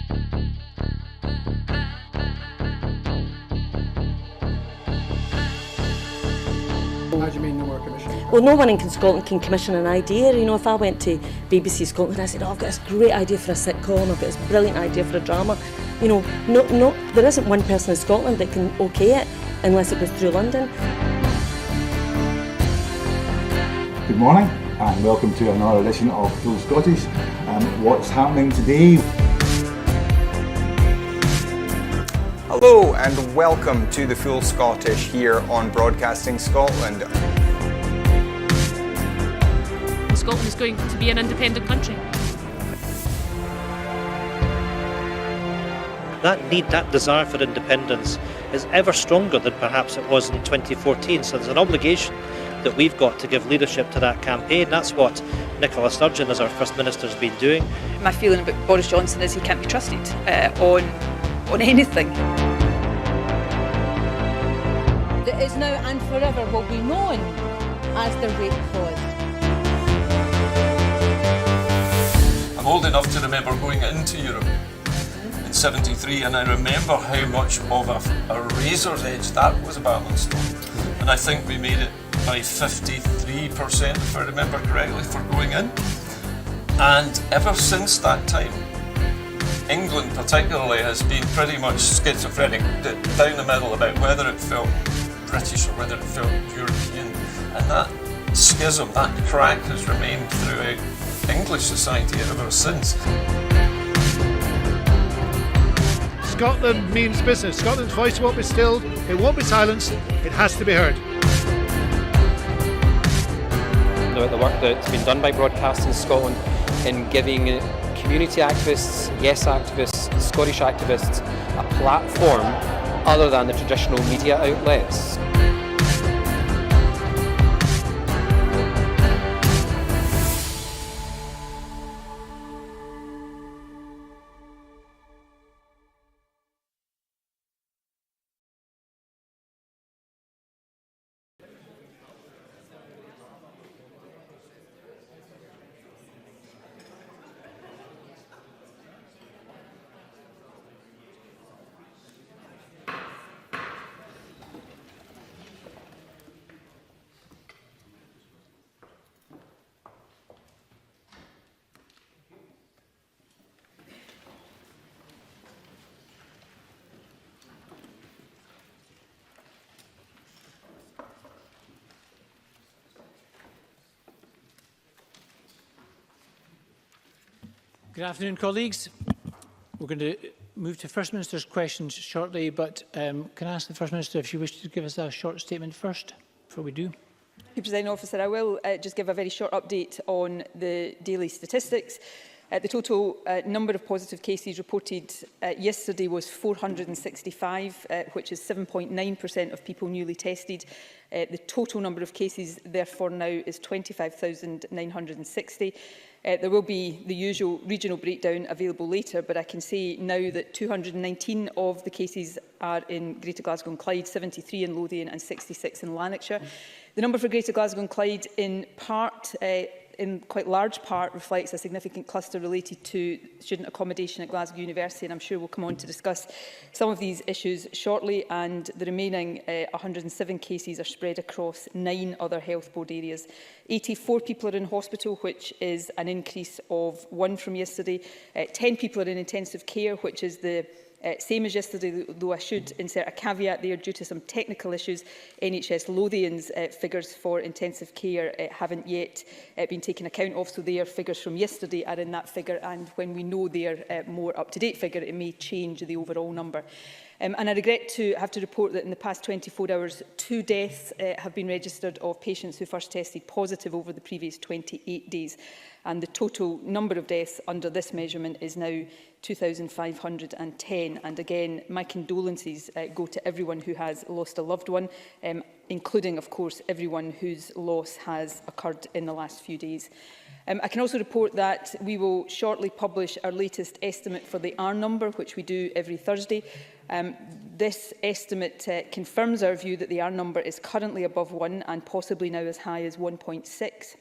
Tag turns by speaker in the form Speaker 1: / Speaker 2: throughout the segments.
Speaker 1: How do you mean no more commission?
Speaker 2: Well, no one in Scotland can commission an idea. You know, if I went to BBC Scotland and I said, oh, I've got this great idea for a sitcom, I've got this brilliant idea for a drama, you know, there isn't one person in Scotland that can okay it unless it goes through London.
Speaker 3: Good morning and welcome to another edition of Full Scottish. What's happening today?
Speaker 4: Hello and welcome to the Full Scottish here on Broadcasting Scotland.
Speaker 5: Scotland is going to be an independent country.
Speaker 6: That need, that desire for independence is ever stronger than perhaps it was in 2014. So there's an obligation that we've got to give leadership to that campaign. That's what Nicola Sturgeon, as our First Minister, has been doing.
Speaker 7: My feeling about Boris Johnson is he can't be trusted on anything.
Speaker 8: That is now and forever will be known as the rape clause.
Speaker 9: I'm old enough to remember going into Europe in '73, and I remember how much of a razor's edge that was a balanced stone. And I think we made it by 53%, if I remember correctly, for going in. And ever since that time, England particularly has been pretty much schizophrenic, down the middle about whether it felt British or whether it felt European. And that schism, that crack has remained throughout English society ever since.
Speaker 10: Scotland means business. Scotland's voice won't be stilled, it won't be silenced, it has to be heard.
Speaker 11: The work that's been done by Broadcasting Scotland in giving community activists, yes activists, Scottish activists a platform other than the traditional media outlets.
Speaker 12: Good afternoon, colleagues. We're going to move to First Minister's questions shortly, but can I ask the First Minister if she wishes to give us a short statement first, before we do?
Speaker 7: Presiding Officer, I will just give a very short update on the daily statistics. The total number of positive cases reported yesterday was 465, which is 7.9% of people newly tested. The total number of cases, therefore, now is 25,960. There will be the usual regional breakdown available later, but I can say now that 219 of the cases are in Greater Glasgow and Clyde, 73 in Lothian and 66 in Lanarkshire. The number for Greater Glasgow and Clyde in quite large part reflects a significant cluster related to student accommodation at Glasgow University, and I'm sure we'll come on to discuss some of these issues shortly. And the remaining 107 cases are spread across 9 other health board areas. 84 people are in hospital, which is an increase of 1 from yesterday. 10 people are in intensive care, which is the same as yesterday, though I should insert a caveat there due to some technical issues. NHS Lothian's figures for intensive care haven't yet been taken account of, so their figures from yesterday are in that figure, and when we know their more up-to-date figure, it may change the overall number. And I regret to have to report that in the past 24 hours, 2 deaths have been registered of patients who first tested positive over the previous 28 days. And the total number of deaths under this measurement is now 2,510. And again, my condolences go to everyone who has lost a loved one, including, of course, everyone whose loss has occurred in the last few days. I can also report that we will shortly publish our latest estimate for the R number, which we do every Thursday. This estimate confirms our view that the R number is currently above 1 and possibly now as high as 1.6.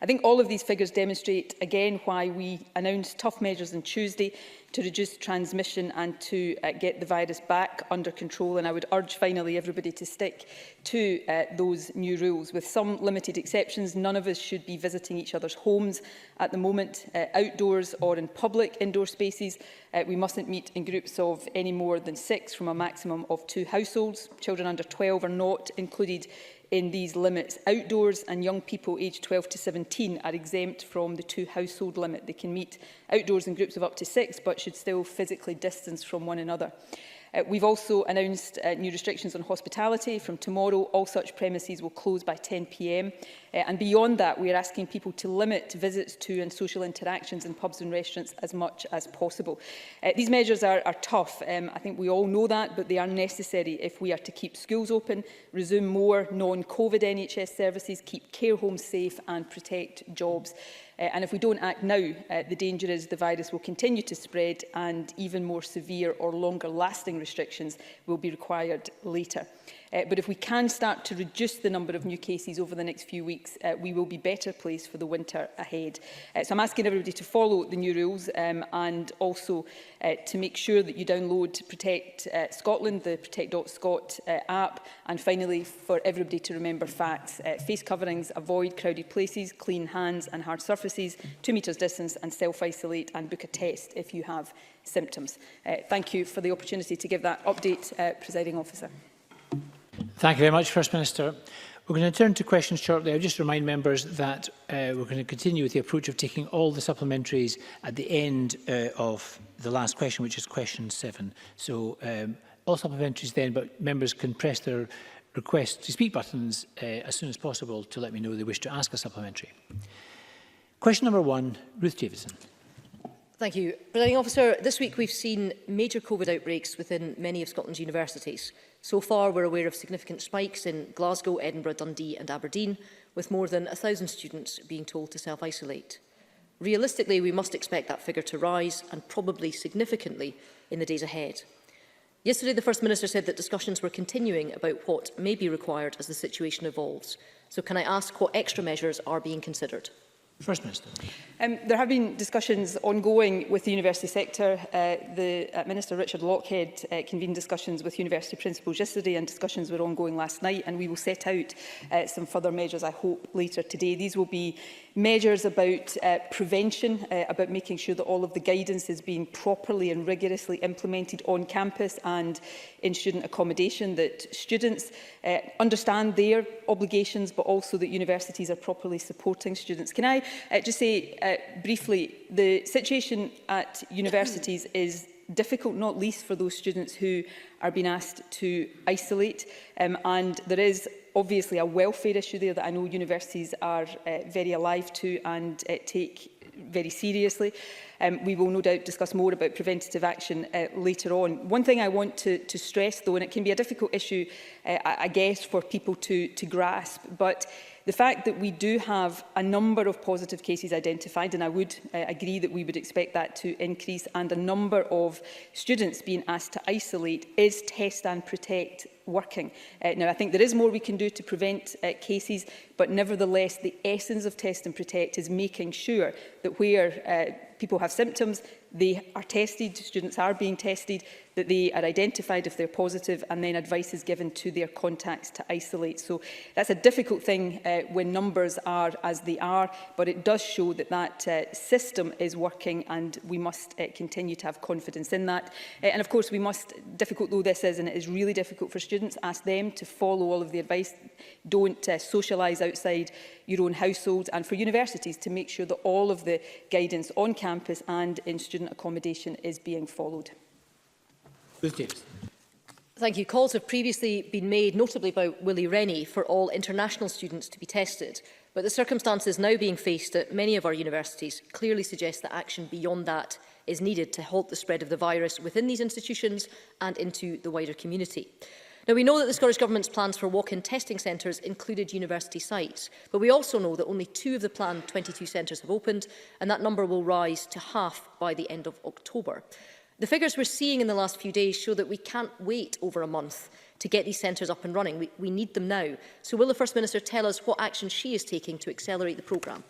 Speaker 7: I think all of these figures demonstrate again why we announced tough measures on Tuesday to reduce transmission and to get the virus back under control. And I would urge finally everybody to stick to those new rules. With some limited exceptions, none of us should be visiting each other's homes at the moment, outdoors or in public indoor spaces. We mustn't meet in groups of any more than 6 from a maximum of 2 households. Children under 12 are not included in these limits outdoors, and young people aged 12 to 17 are exempt from the 2 household limit. They can meet outdoors in groups of up to 6, but should still physically distance from one another. We've also announced new restrictions on hospitality. From tomorrow, all such premises will close by 10 p.m. And beyond that, we are asking people to limit visits to and social interactions in pubs and restaurants as much as possible. These measures are tough. I think we all know that, but they are necessary if we are to keep schools open, resume more non-COVID NHS services, keep care homes safe and protect jobs. And if we don't act now, the danger is the virus will continue to spread and even more severe or longer lasting restrictions will be required later. But if we can start to reduce the number of new cases over the next few weeks, we will be better placed for the winter ahead. So I'm asking everybody to follow the new rules and also to make sure that you download Protect Scotland, the Protect.Scot app, and finally for everybody to remember facts. Face coverings, avoid crowded places, clean hands and hard surfaces, 2 metres distance and self-isolate and book a test if you have symptoms. Thank you for the opportunity to give that update, Presiding Officer.
Speaker 12: Thank you very much, First Minister. We're going to turn to questions shortly. I'll just remind members that we're going to continue with the approach of taking all the supplementaries at the end of the last question, which is question 7. So all supplementaries then, but members can press their request to speak buttons as soon as possible to let me know they wish to ask a supplementary. Question number 1, Ruth Davidson.
Speaker 1: Thank you. Presiding Officer, this week we've seen major COVID outbreaks within many of Scotland's universities. So far, we're aware of significant spikes in Glasgow, Edinburgh, Dundee and Aberdeen, with more than 1,000 students being told to self-isolate. Realistically, we must expect that figure to rise, and probably significantly, in the days ahead. Yesterday, the First Minister said that discussions were continuing about what may be required as the situation evolves. So can I ask what extra measures are being considered?
Speaker 12: First Minister.
Speaker 7: There have been discussions ongoing with the university sector. The Minister Richard Lockhead convened discussions with university principals yesterday, and discussions were ongoing last night, and we will set out some further measures, I hope, later today. These will be measures about prevention, about making sure that all of the guidance is being properly and rigorously implemented on campus and in student accommodation, that students understand their obligations, but also that universities are properly supporting students. Can I just say briefly, the situation at universities is difficult, not least for those students who are being asked to isolate, and there is obviously a welfare issue there that I know universities are very alive to and take very seriously. We will no doubt discuss more about preventative action later on. One thing I want to stress, though, and it can be a difficult issue, I guess, for people to grasp, but the fact that we do have a number of positive cases identified, and I would agree that we would expect that to increase, and a number of students being asked to isolate, is test and protect working. Now, I think there is more we can do to prevent cases, but nevertheless, the essence of test and protect is making sure that where people have symptoms, they are tested, students are being tested, that they are identified if they're positive, and then advice is given to their contacts to isolate. So that's a difficult thing when numbers are as they are, but it does show that that system is working, and we must continue to have confidence in that. And of course, we must, difficult though this is, and it is really difficult for students, ask them to follow all of the advice. Don't socialise outside your own household, and for universities to make sure that all of the guidance on campus and in student accommodation is being followed.
Speaker 1: Thank you. Calls have previously been made, notably by Willie, Rennie, for all international students to be tested. But the circumstances now being faced at many of our universities clearly suggest that action beyond that is needed to halt the spread of the virus within these institutions and into the wider community. Now, we know that the Scottish Government's plans for walk-in testing centres included university sites, but we also know that only 2 of the planned 22 centres have opened, and that number will rise to half by the end of October. The figures we're seeing in the last few days show that we can't wait over a month to get these centres up and running. We need them now. So will the First Minister tell us what action she is taking to accelerate the programme?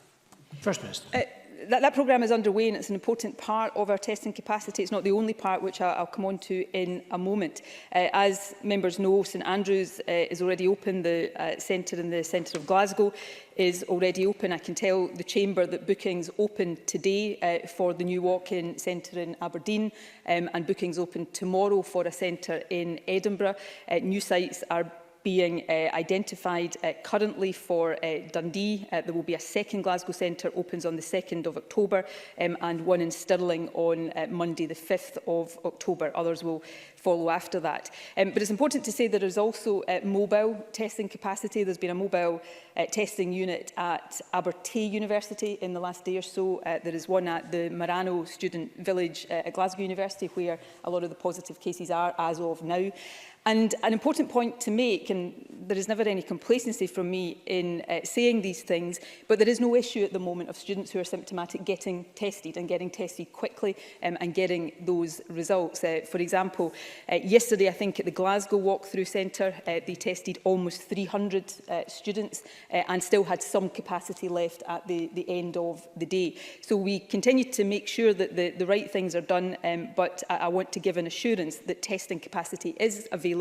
Speaker 12: First Minister.
Speaker 7: That programme is underway and it's an important part of our testing capacity. It's not the only part, which I'll come on to in a moment. As members know, St Andrews is already open. The centre in the centre of Glasgow is already open. I can tell the Chamber that bookings open today for the new walk-in centre in Aberdeen, and bookings open tomorrow for a centre in Edinburgh. New sites are being identified currently for Dundee. There will be a second Glasgow centre, opens on the 2nd of October, and one in Stirling on Monday the 5th of October. Others will follow after that. But it's important to say there is also mobile testing capacity. There's been a mobile testing unit at Abertay University in the last day or so. There is one at the Marano Student Village at Glasgow University, where a lot of the positive cases are as of now. And an important point to make, and there is never any complacency from me in saying these things, but there is no issue at the moment of students who are symptomatic getting tested and getting tested quickly and getting those results. For example, yesterday, I think at the Glasgow Walkthrough Centre, they tested almost 300 students and still had some capacity left at the end of the day. So we continue to make sure that the right things are done, but I want to give an assurance that testing capacity is available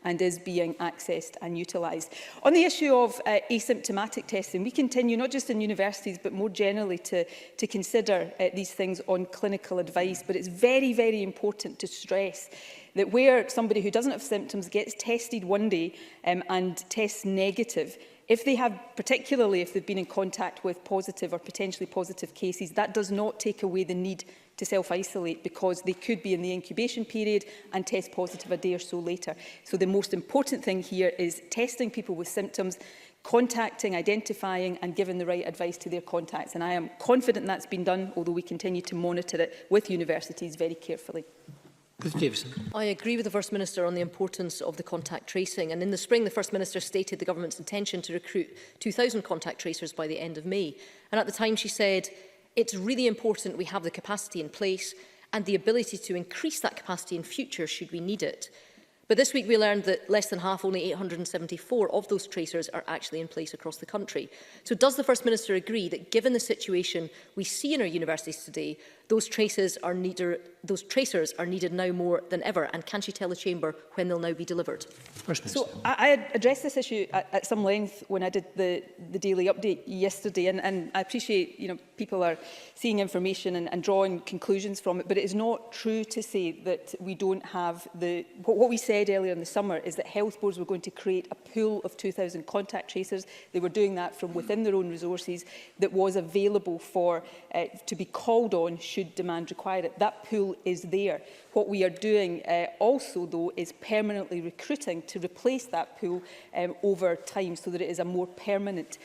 Speaker 7: and is being accessed and utilised. On the issue of asymptomatic testing, we continue, not just in universities, but more generally to consider these things on clinical advice. But it's very, very important to stress that where somebody who doesn't have symptoms gets tested one day and tests negative, if they have, particularly if they've been in contact with positive or potentially positive cases, that does not take away the need to self-isolate, because they could be in the incubation period and test positive a day or so later. So the most important thing here is testing people with symptoms, contacting, identifying and giving the right advice to their contacts. And I am confident that's been done, although we continue to monitor it with universities very carefully.
Speaker 12: Ruth Davidson.
Speaker 1: I agree with the First Minister on the importance of the contact tracing. And in the spring, the First Minister stated the government's intention to recruit 2,000 contact tracers by the end of May. And at the time she said, it's really important we have the capacity in place and the ability to increase that capacity in future should we need it. But this week we learned that less than half, only 874 of those tracers are actually in place across the country. So does the First Minister agree that given the situation we see in our universities today, those tracers are needed now more than ever? And can she tell the Chamber when they'll now be delivered?
Speaker 7: So I addressed this issue at some length when I did the daily update yesterday, and I appreciate people are seeing information and drawing conclusions from it, but it is not true to say that we don't have what we said earlier in the summer is that health boards were going to create a pool of 2,000 contact tracers. They were doing that from within their own resources that was available for to be called on should demand require it. That pool is there. What we are doing also, though, is permanently recruiting to replace that pool over time so that it is a more permanent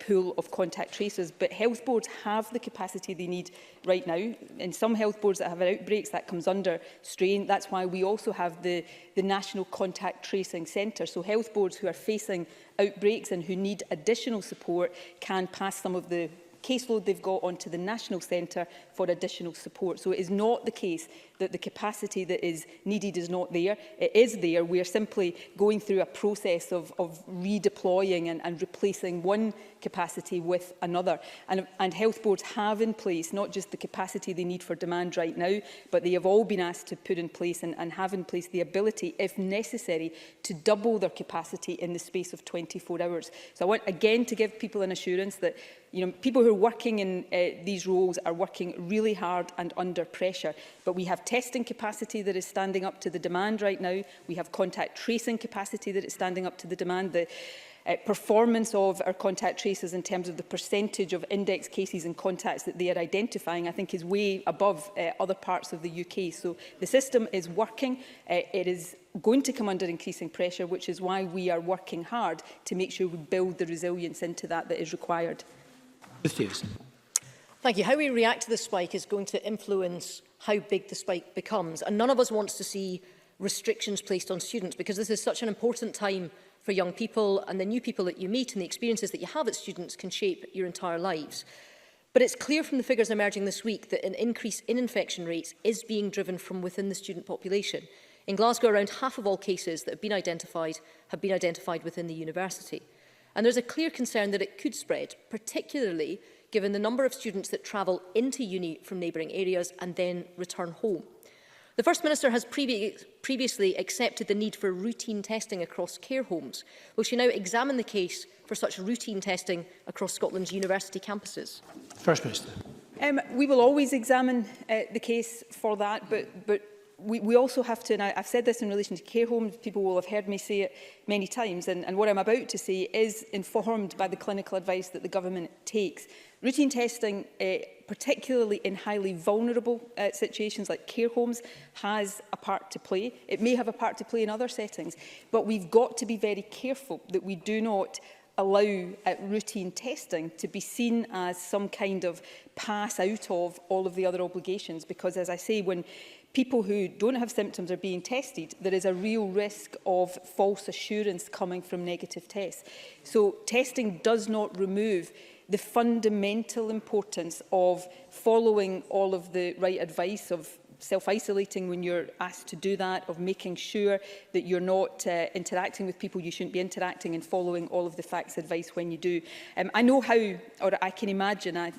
Speaker 7: pool of contact tracers. But health boards have the capacity they need right now. In some health boards that have outbreaks, that comes under strain. That's why we also have the National Contact Tracing Centre. So health boards who are facing outbreaks and who need additional support can pass some of the caseload they've got onto the National Centre for additional support. So it is not the case that the capacity that is needed is not there. It is there. We are simply going through a process of redeploying and replacing one capacity with another. And health boards have in place not just the capacity they need for demand right now, but they have all been asked to put in place and have in place the ability, if necessary, to double their capacity in the space of 24 hours. So I want again to give people an assurance that people who are working in these roles are working really hard and under pressure. But we have testing capacity that is standing up to the demand right now. We have contact tracing capacity that is standing up to the demand. The performance of our contact tracers in terms of the percentage of index cases and contacts that they are identifying, I think, is way above other parts of the UK. So the system is working. It is going to come under increasing pressure, which is why we are working hard to make sure we build the resilience into that is required.
Speaker 1: Thank you. How we react to the spike is going to influence how big the spike becomes. And none of us wants to see restrictions placed on students, because this is such an important time for young people, and the new people that you meet and the experiences that you have as students can shape your entire lives. But it's clear from the figures emerging this week that an increase in infection rates is being driven from within the student population. In Glasgow, around half of all cases that have been identified within the university. And there's a clear concern that it could spread, particularly given the number of students that travel into uni from neighbouring areas and then return home. The First Minister has previously accepted the need for routine testing across care homes. Will she now examine the case for such routine testing across Scotland's university campuses?
Speaker 12: First Minister.
Speaker 7: We will always examine the case for that, but we also have to, and I've said this in relation to care homes, people will have heard me say it many times, and what I'm about to say is informed by the clinical advice that the government takes. Routine testing, particularly in highly vulnerable situations like care homes, has a part to play. It may have a part to play in other settings, but we've got to be very careful that we do not allow routine testing to be seen as some kind of pass out of all of the other obligations, because, as I say, when people who don't have symptoms are being tested, there is a real risk of false assurance coming from negative tests. So testing does not remove the fundamental importance of following all of the right advice, of self-isolating when you're asked to do that, of making sure that you're not interacting with people you shouldn't be interacting, and following all of the facts advice when you do. I know how, or I can imagine,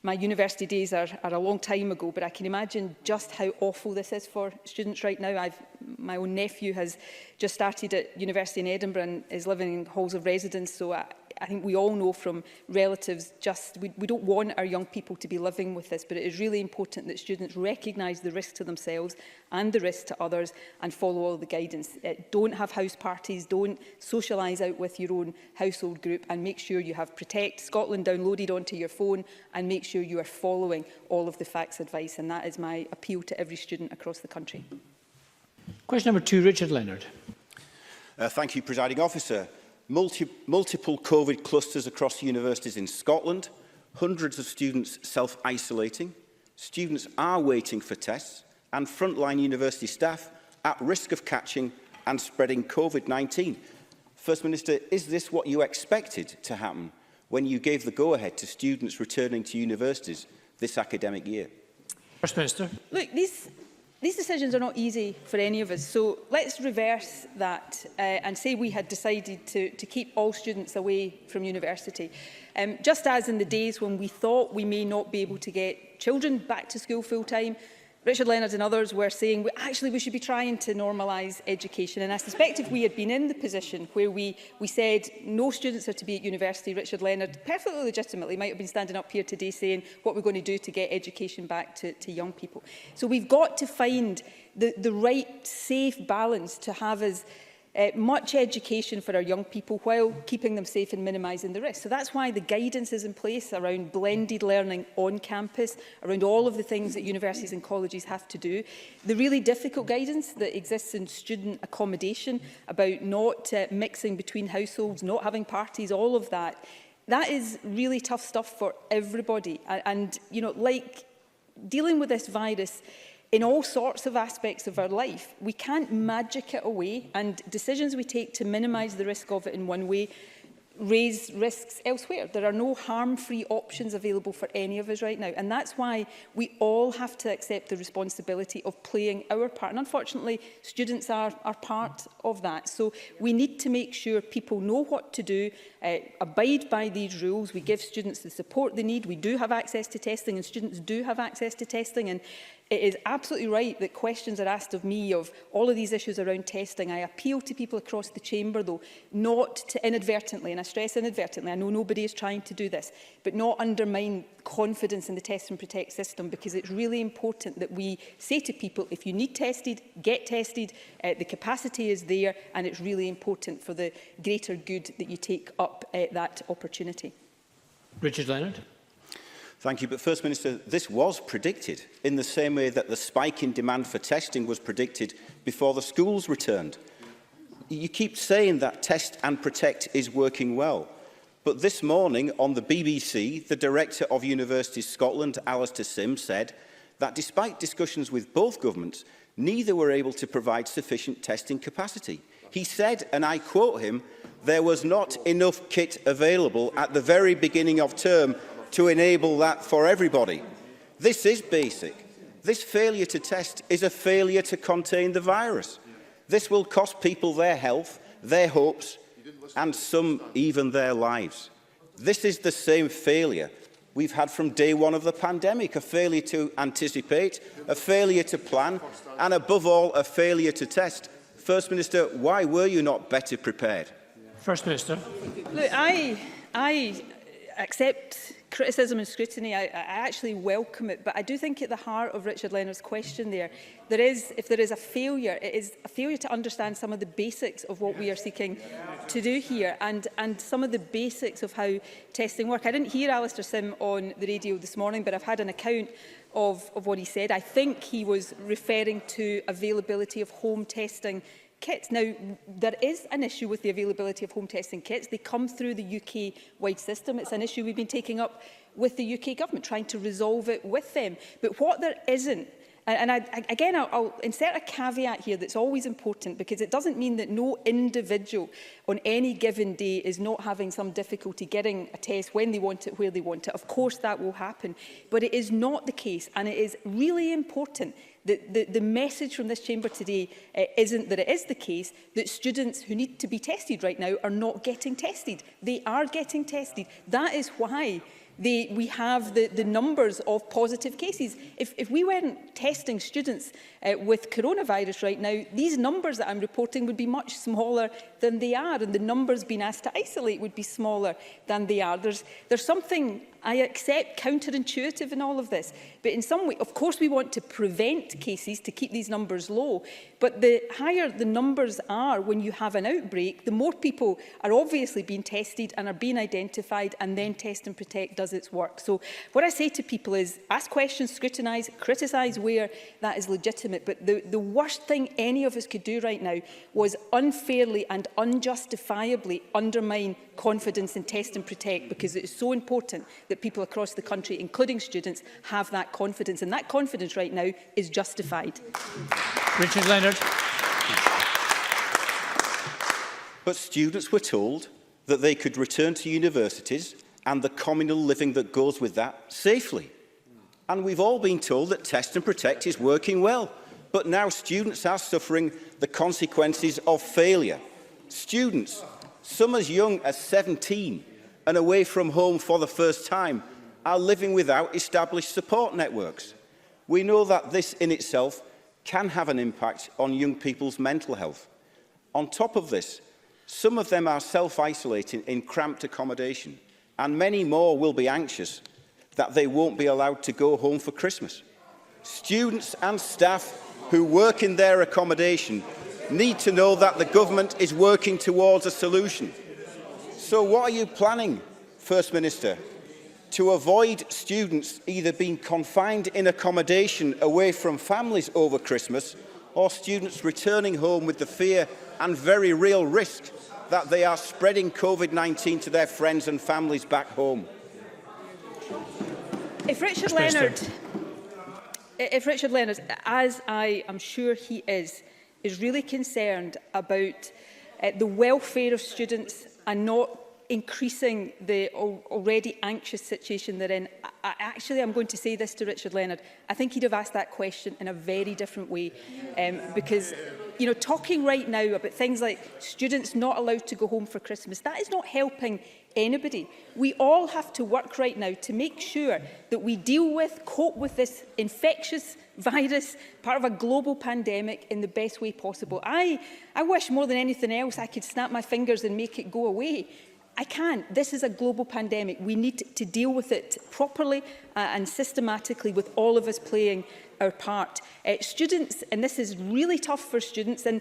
Speaker 7: my university days are a long time ago, but I can imagine just how awful this is for students right now. My own nephew has just started at university in Edinburgh and is living in halls of residence, so I think we all know from relatives, we don't want our young people to be living with this, but it is really important that students recognise the risk to themselves and the risk to others and follow all the guidance. Don't have house parties, don't socialise out with your own household group, and make sure you have Protect Scotland downloaded onto your phone, and make sure you are following all of the facts advice, and that is my appeal to every student across the country.
Speaker 12: Question number 2, Richard Leonard.
Speaker 13: Thank you, Presiding Officer. Multiple COVID clusters across universities in Scotland, hundreds of students self-isolating, students are waiting for tests, and frontline university staff at risk of catching and spreading COVID-19. First Minister, is this what you expected to happen when you gave the go-ahead to students returning to universities this academic year?
Speaker 12: First Minister.
Speaker 7: Look, these decisions are not easy for any of us, so let's reverse that and say we had decided to keep all students away from university. Just as in the days when we thought we may not be able to get children back to school full-time, Richard Leonard and others were saying we should be trying to normalise education. And I suspect if we had been in the position where we said no students are to be at university, Richard Leonard, perfectly legitimately, might have been standing up here today saying what we're going to do to get education back to young people. So we've got to find the right, safe balance to have as much education for our young people while keeping them safe and minimising the risk. So that's why the guidance is in place around blended learning on campus, around all of the things that universities and colleges have to do. The really difficult guidance that exists in student accommodation about not mixing between households, not having parties, all of that, that is really tough stuff for everybody. And you know, like dealing with this virus, in all sorts of aspects of our life, we can't magic it away, and decisions we take to minimise the risk of it in one way raise risks elsewhere. There are no harm-free options available for any of us right now, and that's why we all have to accept the responsibility of playing our part. And unfortunately, students are part of that. So we need to make sure people know what to do, abide by these rules. We give students the support they need. We do have access to testing, and students do have access to testing. And it is absolutely right that questions are asked of me of all of these issues around testing. I appeal to people across the chamber, though, not to inadvertently, and I stress inadvertently, I know nobody is trying to do this, but not undermine confidence in the Test and Protect system, because it's really important that we say to people, if you need tested, get tested, the capacity is there, and it's really important for the greater good that you take up that opportunity.
Speaker 12: Richard Leonard.
Speaker 13: Thank you. But First Minister, this was predicted in the same way that the spike in demand for testing was predicted before the schools returned. You keep saying that Test and Protect is working well. But this morning on the BBC, the Director of Universities Scotland, Alistair Sims, said that despite discussions with both governments, neither were able to provide sufficient testing capacity. He said, and I quote him, "There was not enough kit available at the very beginning of term to enable that for everybody." This is basic. This failure to test is a failure to contain the virus. This will cost people their health, their hopes, and some even their lives. This is the same failure we've had from day one of the pandemic, a failure to anticipate, a failure to plan, and above all, a failure to test. First Minister, why were you not better prepared?
Speaker 12: First Minister.
Speaker 7: Look, I accept criticism and scrutiny. I actually welcome it, but I do think at the heart of Richard Leonard's question if there is a failure, it is a failure to understand some of the basics of what we are seeking to do here and some of the basics of how testing work. I didn't hear Alistair Sim on the radio this morning, but I've had an account of what he said. I think he was referring to availability of home testing kits. Now, there is an issue with the availability of home testing kits. They come through the UK-wide system. It's an issue we've been taking up with the UK government, trying to resolve it with them. But what there isn't, and I'll insert a caveat here that's always important, because it doesn't mean that no individual on any given day is not having some difficulty getting a test when they want it, where they want it. Of course, that will happen. But it is not the case, and it is really important that the message from this chamber today isn't that it is the case that students who need to be tested right now are not getting tested. They are getting tested. That is why we have the numbers of positive cases. If we weren't testing students with coronavirus right now, these numbers that I'm reporting would be much smaller than they are, and the numbers being asked to isolate would be smaller than they are. There's something, I accept, counterintuitive in all of this, but in some way, of course, we want to prevent cases to keep these numbers low, but the higher the numbers are when you have an outbreak, the more people are obviously being tested and are being identified, and then Test and Protect does its work. So what I say to people is ask questions, scrutinise, criticise where that is legitimate, but the worst thing any of us could do right now was unfairly and unjustifiably undermine confidence in Test and Protect, because it is so important that people across the country, including students, have that confidence, and that confidence right now is justified.
Speaker 12: Richard Leonard.
Speaker 13: But students were told that they could return to universities and the communal living that goes with that safely. And we've all been told that Test and Protect is working well. But now students are suffering the consequences of failure. Students, some as young as 17 and away from home for the first time, are living without established support networks. We know that this in itself can have an impact on young people's mental health. On top of this, some of them are self-isolating in cramped accommodation, and many more will be anxious that they won't be allowed to go home for Christmas. Students and staff who work in their accommodation need to know that the government is working towards a solution. So what are you planning, First Minister, to avoid students either being confined in accommodation away from families over Christmas, or students returning home with the fear and very real risk that they are spreading COVID-19 to their friends and families back home?
Speaker 7: If Richard Leonard, as I am sure he is really concerned about the welfare of students and not increasing the already anxious situation they're in, I'm going to say this to Richard Leonard. I think he'd have asked that question in a very different way, because talking right now about things like students not allowed to go home for Christmas, that is not helping anybody. We all have to work right now to make sure that we cope with this infectious virus, part of a global pandemic, in the best way possible. I wish more than anything else I could snap my fingers and make it go away. I can't. This is a global pandemic. We need to deal with it properly and systematically, with all of us playing our part. Students, and this is really tough for students, and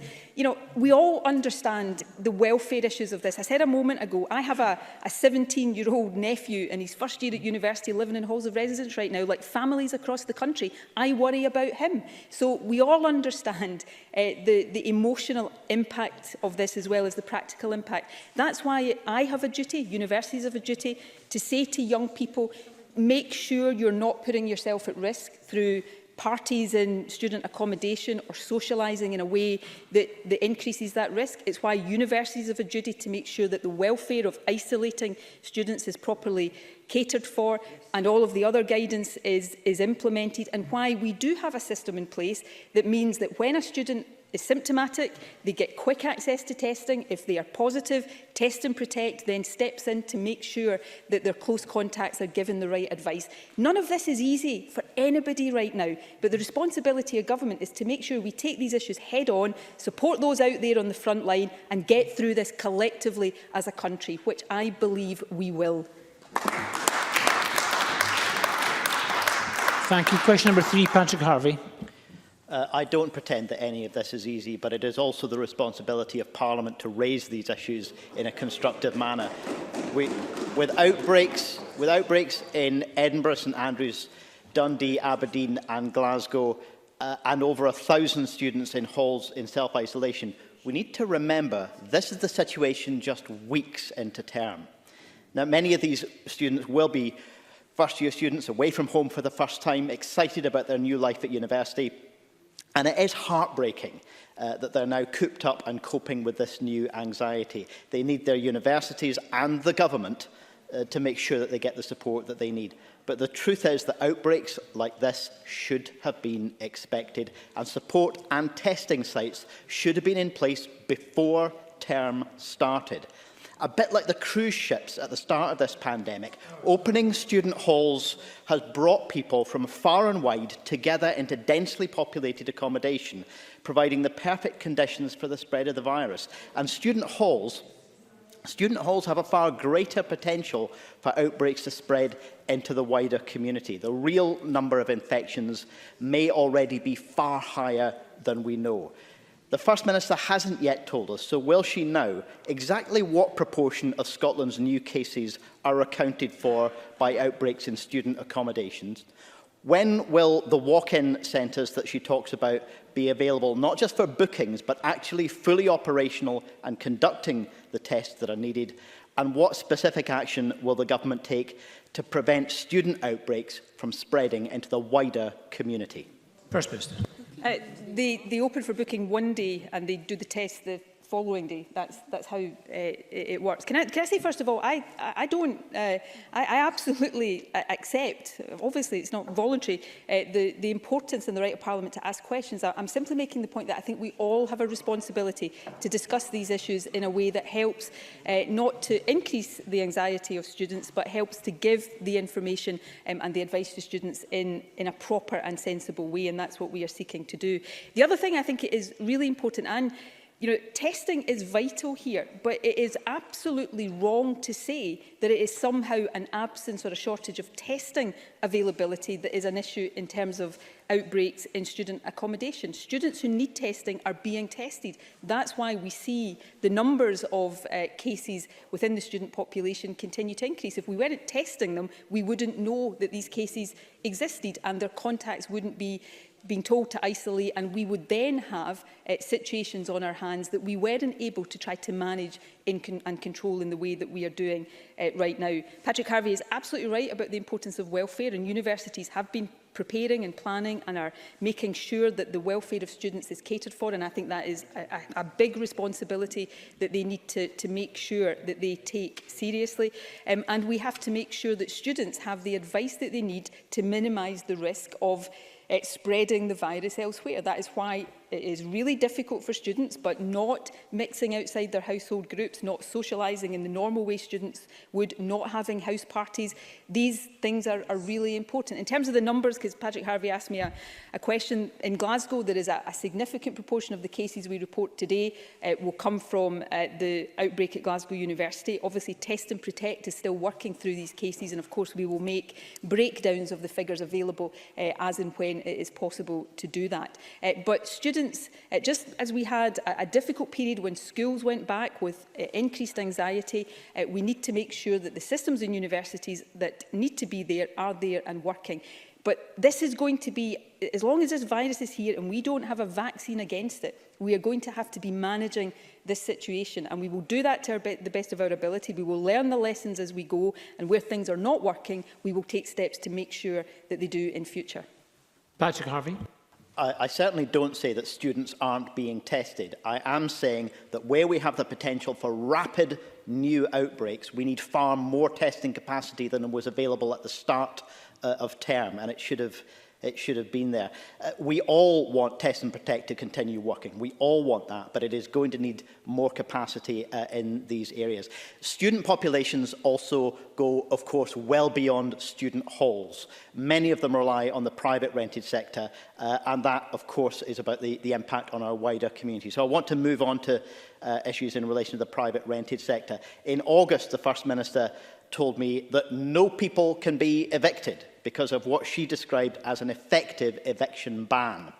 Speaker 7: we all understand the welfare issues of this. I said a moment ago, I have a 17-year-old nephew in his first year at university living in halls of residence right now, like families across the country. I worry about him. So we all understand the emotional impact of this as well as the practical impact. That's why I have a duty, universities have a duty, to say to young people, make sure you're not putting yourself at risk through parties in student accommodation or socialising in a way that increases that risk. It's why universities have a duty to make sure that the welfare of isolating students is properly catered for and all of the other guidance is implemented, and why we do have a system in place that means that when a student is symptomatic, they get quick access to testing. If they are positive, Test and Protect then steps in to make sure that their close contacts are given the right advice. None of this is easy for anybody right now, but the responsibility of government is to make sure we take these issues head on, support those out there on the front line and get through this collectively as a country, which I believe we will.
Speaker 12: Thank you. Question number 3, Patrick Harvie.
Speaker 14: I don't pretend that any of this is easy, but it is also the responsibility of Parliament to raise these issues in a constructive manner. With outbreaks in Edinburgh, St Andrews, Dundee, Aberdeen and Glasgow, and over 1,000 students in halls in self-isolation, we need to remember this is the situation just weeks into term. Now, many of these students will be first-year students away from home for the first time, excited about their new life at university. And it is heartbreaking that they're now cooped up and coping with this new anxiety. They need their universities and the government to make sure that they get the support that they need. But the truth is that outbreaks like this should have been expected, and support and testing sites should have been in place before term started. A bit like the cruise ships at the start of this pandemic, opening student halls has brought people from far and wide together into densely populated accommodation, providing the perfect conditions for the spread of the virus. And student halls have a far greater potential for outbreaks to spread into the wider community. The real number of infections may already be far higher than we know. The First Minister hasn't yet told us, so will she now, exactly what proportion of Scotland's new cases are accounted for by outbreaks in student accommodations? When will the walk-in centres that she talks about be available, not just for bookings, but actually fully operational and conducting the tests that are needed? And what specific action will the government take to prevent student outbreaks from spreading into the wider community?
Speaker 12: First Minister.
Speaker 7: They open for booking one day and they do the test the following day. That's how it works. Can I say, first of all, I absolutely accept, obviously it's not voluntary, the importance and the right of Parliament to ask questions. I'm simply making the point that I think we all have a responsibility to discuss these issues in a way that helps not to increase the anxiety of students, but helps to give the information and the advice to students in a proper and sensible way, and that's what we are seeking to do. The other thing I think it is really important, and testing is vital here, but it is absolutely wrong to say that it is somehow an absence or a shortage of testing availability that is an issue in terms of outbreaks in student accommodation. Students who need testing are being tested. That's why we see the numbers of cases within the student population continue to increase. If we weren't testing them, we wouldn't know that these cases existed and their contacts wouldn't be being told to isolate, and we would then have situations on our hands that we weren't able to try to manage and control in the way that we are doing right now. Patrick Harvie is absolutely right about the importance of welfare, and universities have been preparing and planning and are making sure that the welfare of students is catered for, and I think that is a big responsibility that they need to make sure that they take seriously. And we have to make sure that students have the advice that they need to minimise the risk of spreading the virus elsewhere. That is why it is really difficult for students, but not mixing outside their household groups, not socialising in the normal way students would, not having house parties. These things are really important. In terms of the numbers, because Patrick Harvie asked me a question, in Glasgow there is a significant proportion of the cases we report today will come from the outbreak at Glasgow University. Obviously, Test and Protect is still working through these cases, and of course we will make breakdowns of the figures available as and when it is possible to do that. But students, just as we had a difficult period when schools went back with increased anxiety, we need to make sure that the systems in universities that need to be there are there and working. But this is going to be, as long as this virus is here and we don't have a vaccine against it, we are going to have to be managing this situation, and we will do that to the best of our ability. We will learn the lessons as we go, and where things are not working, we will take steps to make sure that they do in future.
Speaker 12: Patrick Harvie.
Speaker 14: I certainly don't say that students aren't being tested. I am saying that where we have the potential for rapid new outbreaks, we need far more testing capacity than was available at the start of term, and it should have It should have been there. We all want Test and Protect to continue working. We all want that, but it is going to need more capacity in these areas. Student populations also go, of course, well beyond student halls. Many of them rely on the private rented sector, and that, of course, is about the impact on our wider community. So I want to move on to issues in relation to the private rented sector. In August, the First Minister told me that no people can be evicted because of what she described as an effective eviction ban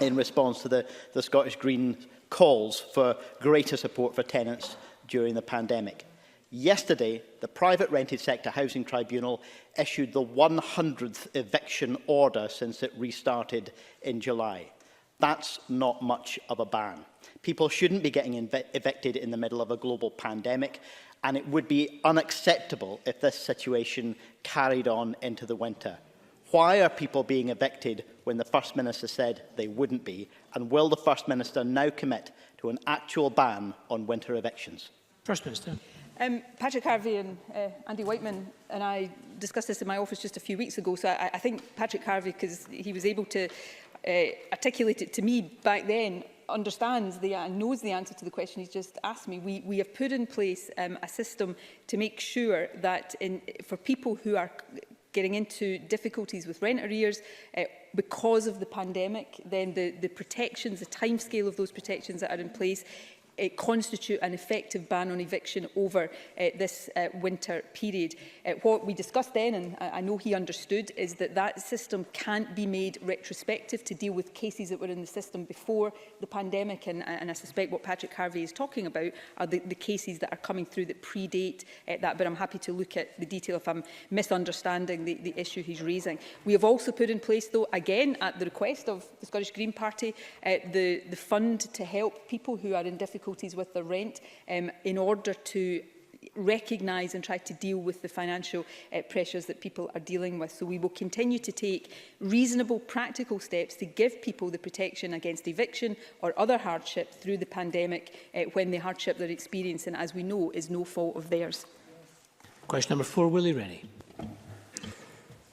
Speaker 14: in response to the Scottish Green calls for greater support for tenants during the pandemic. Yesterday, the Private Rented Sector Housing Tribunal issued the 100th eviction order since it restarted in July. That's not much of a ban. People shouldn't be getting evicted in the middle of a global pandemic, and it would be unacceptable if this situation carried on into the winter. Why are people being evicted when the First Minister said they wouldn't be? And will the First Minister now commit to an actual ban on winter evictions?
Speaker 12: First Minister.
Speaker 7: Patrick Harvie and Andy Whiteman and I discussed this in my office just a few weeks ago, so I think Patrick Harvie, because he was able to articulate it to me back then, understands and knows the answer to the question he's just asked me. We have put in place a system to make sure that for people who are getting into difficulties with rent arrears because of the pandemic, then the protections, the timescale of those protections that are in place constitute an effective ban on eviction over this winter period. What we discussed then, and I know he understood, is that system can't be made retrospective to deal with cases that were in the system before the pandemic, and I suspect what Patrick Harvie is talking about are the cases that are coming through that predate that, but I'm happy to look at the detail if I'm misunderstanding the issue he's raising. We have also put in place, though, again at the request of the Scottish Green Party, the fund to help people who are in difficulties with their rent in order to recognise and try to deal with the financial pressures that people are dealing with. So we will continue to take reasonable, practical steps to give people the protection against eviction or other hardship through the pandemic when the hardship they're experiencing, as we know, is no fault of theirs.
Speaker 12: Question number 4, Willie Rennie.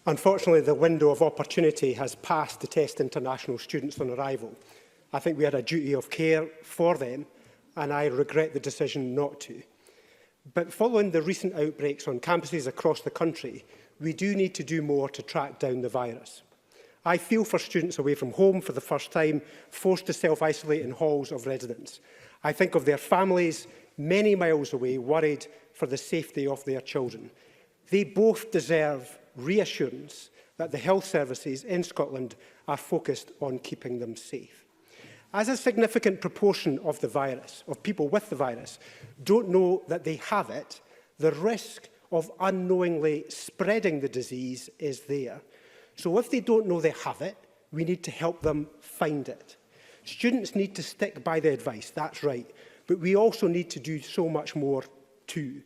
Speaker 15: Unfortunately, the window of opportunity has passed to test international students on arrival. I think we had a duty of care for them, and I regret the decision not to. But following the recent outbreaks on campuses across the country, we do need to do more to track down the virus. I feel for students away from home for the first time, forced to self-isolate in halls of residence. I think of their families many miles away, worried for the safety of their children. They both deserve reassurance that the health services in Scotland are focused on keeping them safe. As a significant proportion of the virus, of people with the virus, don't know that they have it, the risk of unknowingly spreading the disease is there. So if they don't know they have it, we need to help them find it. Students need to stick by the advice, that's right, but we also need to do so much more too.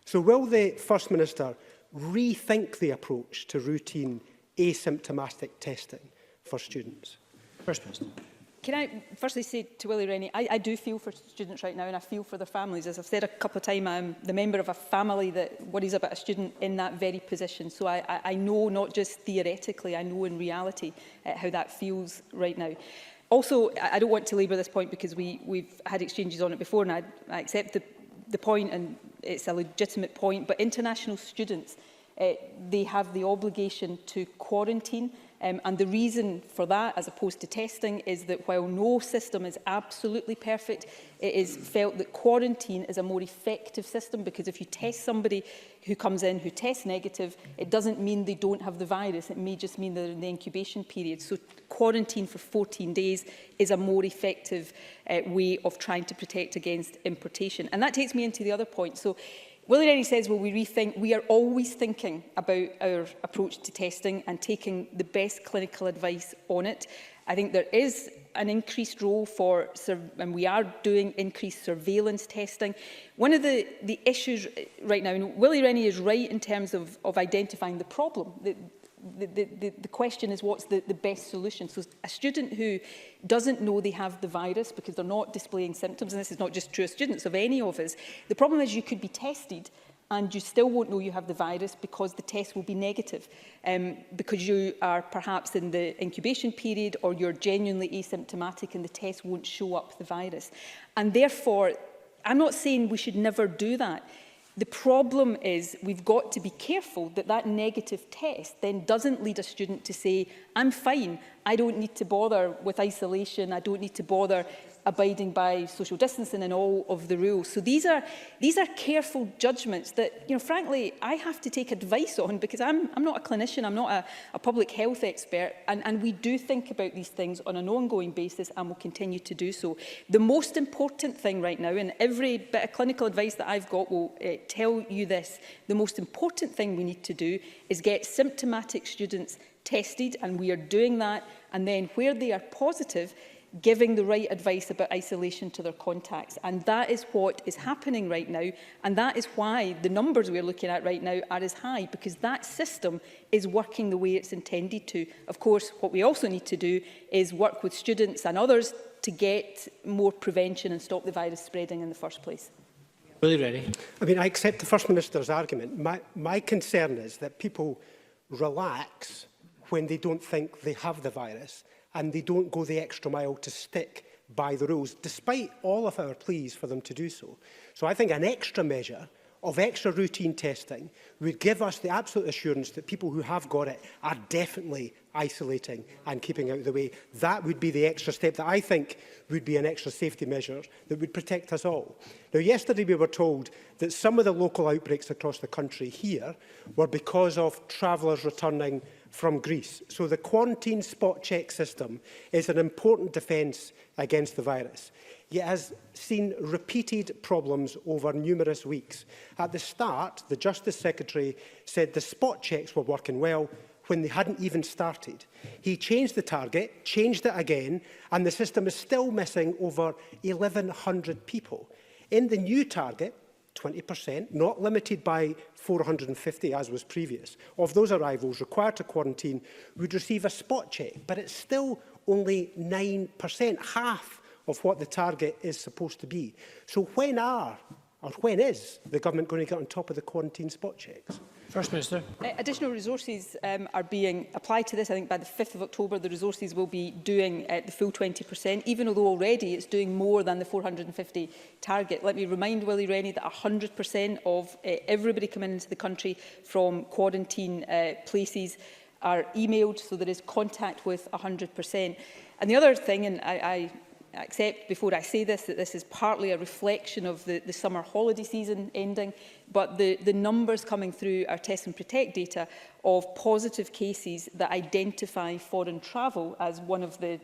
Speaker 15: So will the First Minister rethink the approach to routine asymptomatic testing for students?
Speaker 12: First Minister.
Speaker 7: Can I firstly say to Willie Rennie, I do feel for students right now, and I feel for their families. As I've said a couple of times, I'm the member of a family that worries about a student in that very position. So I know, not just theoretically, I know in reality how that feels right now. Also, I don't want to labour this point because we've had exchanges on it before, and I accept the point, and it's a legitimate point, but international students, they have the obligation to quarantine. And the reason for that, as opposed to testing, is that while no system is absolutely perfect, it is felt that quarantine is a more effective system, because if you test somebody who comes in who tests negative, it doesn't mean they don't have the virus. It may just mean they're in the incubation period. So quarantine for 14 days is a more effective way of trying to protect against importation. And that takes me into the other point. So Willie Rennie says, will we rethink? We are always thinking about our approach to testing and taking the best clinical advice on it. I think there is an increased role for, and we are doing increased surveillance testing. One of the issues right now, and Willie Rennie is right in terms of identifying the problem. The question is, what's the best solution? So a student who doesn't know they have the virus because they're not displaying symptoms, and this is not just true of students, of any of us, the problem is you could be tested and you still won't know you have the virus because the test will be negative, because you are perhaps in the incubation period or you're genuinely asymptomatic and the test won't show up the virus. And therefore, I'm not saying we should never do that. The problem is we've got to be careful that that negative test then doesn't lead a student to say, I'm fine, I don't need to bother with isolation, I don't need to bother abiding by social distancing and all of the rules. So these are careful judgments that, frankly, I have to take advice on, because I'm not a clinician, I'm not a public health expert, and we do think about these things on an ongoing basis and will continue to do so. The most important thing right now, and every bit of clinical advice that I've got will tell you this, the most important thing we need to do is get symptomatic students tested, and we are doing that, and then where they are positive, giving the right advice about isolation to their contacts. And that is what is happening right now. And that is why the numbers we're looking at right now are as high, because that system is working the way it's intended to. Of course, what we also need to do is work with students and others to get more prevention and stop the virus spreading in the first place.
Speaker 12: Willie, ready?
Speaker 15: I mean, I accept the First Minister's argument. My concern is that people relax when they don't think they have the virus, and they don't go the extra mile to stick by the rules, despite all of our pleas for them to do so. So I think an extra measure of extra routine testing would give us the absolute assurance that people who have got it are definitely isolating and keeping out of the way. That would be the extra step that I think would be an extra safety measure that would protect us all. Now, yesterday we were told that some of the local outbreaks across the country here were because of travellers returning from Greece. So the quarantine spot check system is an important defence against the virus. It has seen repeated problems over numerous weeks. At the start, the Justice Secretary said the spot checks were working well when they hadn't even started. He changed the target, changed it again, and the system is still missing over 1,100 people. In the new target, 20%, not limited by 450 as was previous, of those arrivals required to quarantine would receive a spot check, but it's still only 9%, half of what the target is supposed to be. So when is the government going to get on top of the quarantine spot checks?
Speaker 12: First Minister.
Speaker 7: Additional resources are being applied to this. I think by the 5th of October, the resources will be doing the full 20%, even although already it's doing more than the 450 target. Let me remind Willie Rennie that 100% of everybody coming into the country from quarantine places are emailed, so there is contact with 100%. And the other thing, and I accept before I say this, that this is partly a reflection of the summer holiday season ending, but the numbers coming through our Test and Protect data of positive cases that identify foreign travel as one of the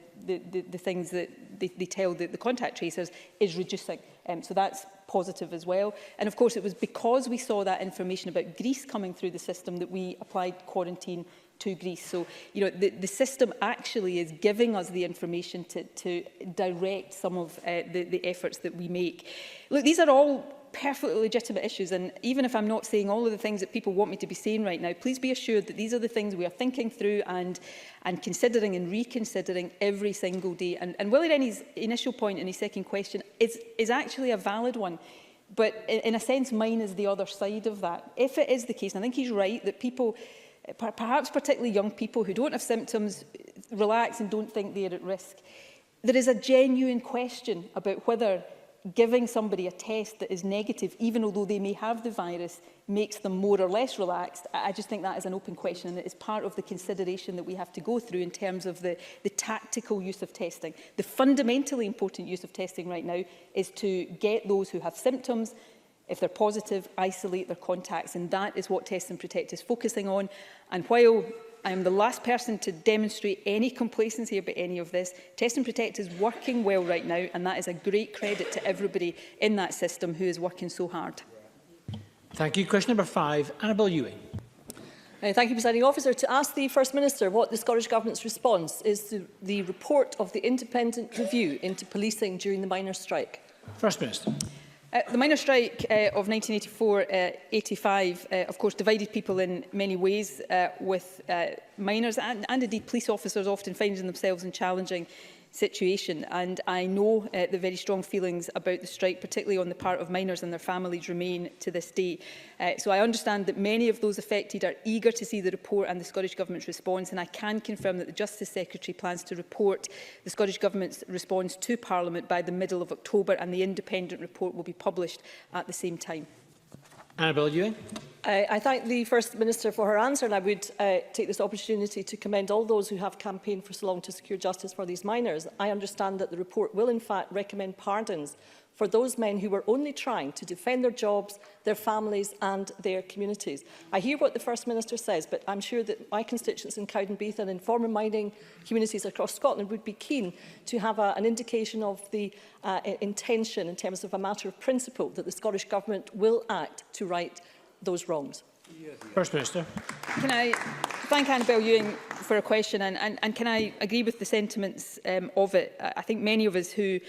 Speaker 7: things that they tell the contact tracers is reducing. So that's positive as well. And of course, it was because we saw that information about Greece coming through the system that we applied quarantine to Greece. So, the system actually is giving us the information to direct some of the efforts that we make. Look, these are all perfectly legitimate issues, and even if I'm not saying all of the things that people want me to be saying right now, please be assured that these are the things we are thinking through and considering and reconsidering every single day. And Willie Rennie's initial point in his second question is actually a valid one. But in a sense, mine is the other side of that. If it is the case, and I think he's right, that people, perhaps particularly young people who don't have symptoms, relax and don't think they're at risk, there is a genuine question about whether giving somebody a test that is negative, even although they may have the virus, makes them more or less relaxed. I just think that is an open question, and it is part of the consideration that we have to go through in terms of the tactical use of testing. The fundamentally important use of testing right now is to get those who have symptoms, if they're positive, isolate their contacts, and that is what Test and Protect is focusing on. And while I am the last person to demonstrate any complacency about any of this, Test and Protect is working well right now, and that is a great credit to everybody in that system who is working so hard.
Speaker 12: Thank you. Question number 5, Annabelle Ewing.
Speaker 16: Thank you, Presiding Officer. To ask the First Minister what the Scottish Government's response is to the report of the independent review into policing during the miners' strike.
Speaker 12: First Minister.
Speaker 7: The miners' strike of 1984-85, of course, divided people in many ways, with miners and indeed police officers often finding themselves in challenging situation, and I know the very strong feelings about the strike, particularly on the part of miners and their families, remain to this day. So I understand that many of those affected are eager to see the report and the Scottish Government's response, and I can confirm that the Justice Secretary plans to report the Scottish Government's response to Parliament by the middle of October, and the independent report will be published at the same time.
Speaker 12: Annabelle Ewing.
Speaker 16: I thank the First Minister for her answer, and I would take this opportunity to commend all those who have campaigned for so long to secure justice for these miners. I understand that the report will in fact recommend pardons for those men who were only trying to defend their jobs, their families and their communities. I hear what the First Minister says, but I'm sure that my constituents in Cowdenbeath and in former mining communities across Scotland would be keen to have an indication of the intention in terms of a matter of principle that the Scottish Government will act to right those wrongs.
Speaker 12: First Minister.
Speaker 7: Can I thank Annabelle Ewing for a question, and can I agree with the sentiments of it? I think many of us who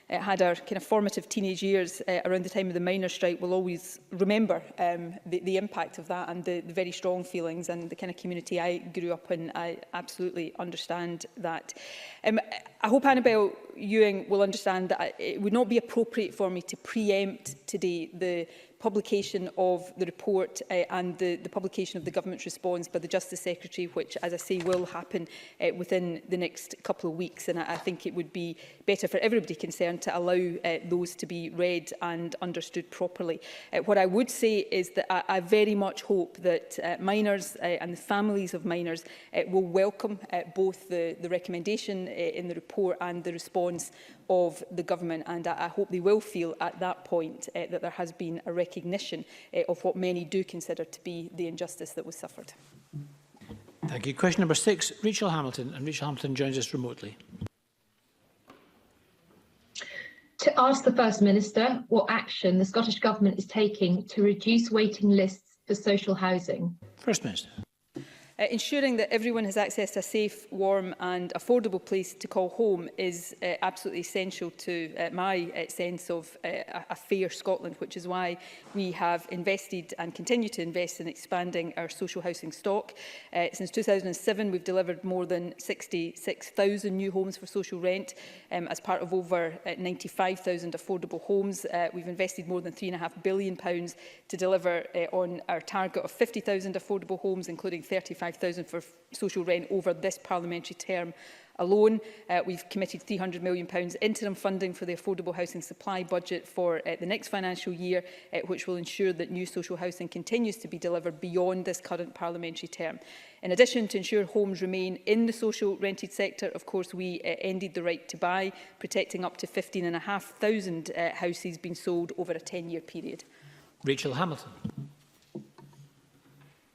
Speaker 7: had our kind of formative teenage years around the time of the miners' strike will always remember the impact of that and the very strong feelings and the kind of community I grew up in. I absolutely understand that. I hope Annabelle Ewing will understand that it would not be appropriate for me to preempt today the publication of the report and the publication of the Government's response by the Justice Secretary, which, as I say, will happen within the next couple of weeks. And I think it would be better for everybody concerned to allow those to be read and understood properly. What I would say is that I very much hope that miners and the families of miners will welcome both the recommendation in the report and the response of the Government, and I hope they will feel at that point that there has been a recognition of what many do consider to be the injustice that was suffered.
Speaker 12: Thank you. Question number 6, Rachael Hamilton, and Rachael Hamilton joins us remotely.
Speaker 17: To ask the First Minister what action the Scottish Government is taking to reduce waiting lists for social housing.
Speaker 12: First Minister.
Speaker 7: Ensuring that everyone has access to a safe, warm and affordable place to call home is absolutely essential to my sense of a fair Scotland, which is why we have invested and continue to invest in expanding our social housing stock. Since 2007, we've delivered more than 66,000 new homes for social rent as part of over 95,000 affordable homes. We've invested more than £3.5 billion to deliver on our target of 50,000 affordable homes, including 35,000 for social rent over this parliamentary term alone. We've committed £300 million interim funding for the affordable housing supply budget for the next financial year, which will ensure that new social housing continues to be delivered beyond this current parliamentary term. In addition, to ensure homes remain in the social rented sector, of course, we ended the right to buy, protecting up to 15,500 houses being sold over a 10-year period.
Speaker 12: Rachael Hamilton.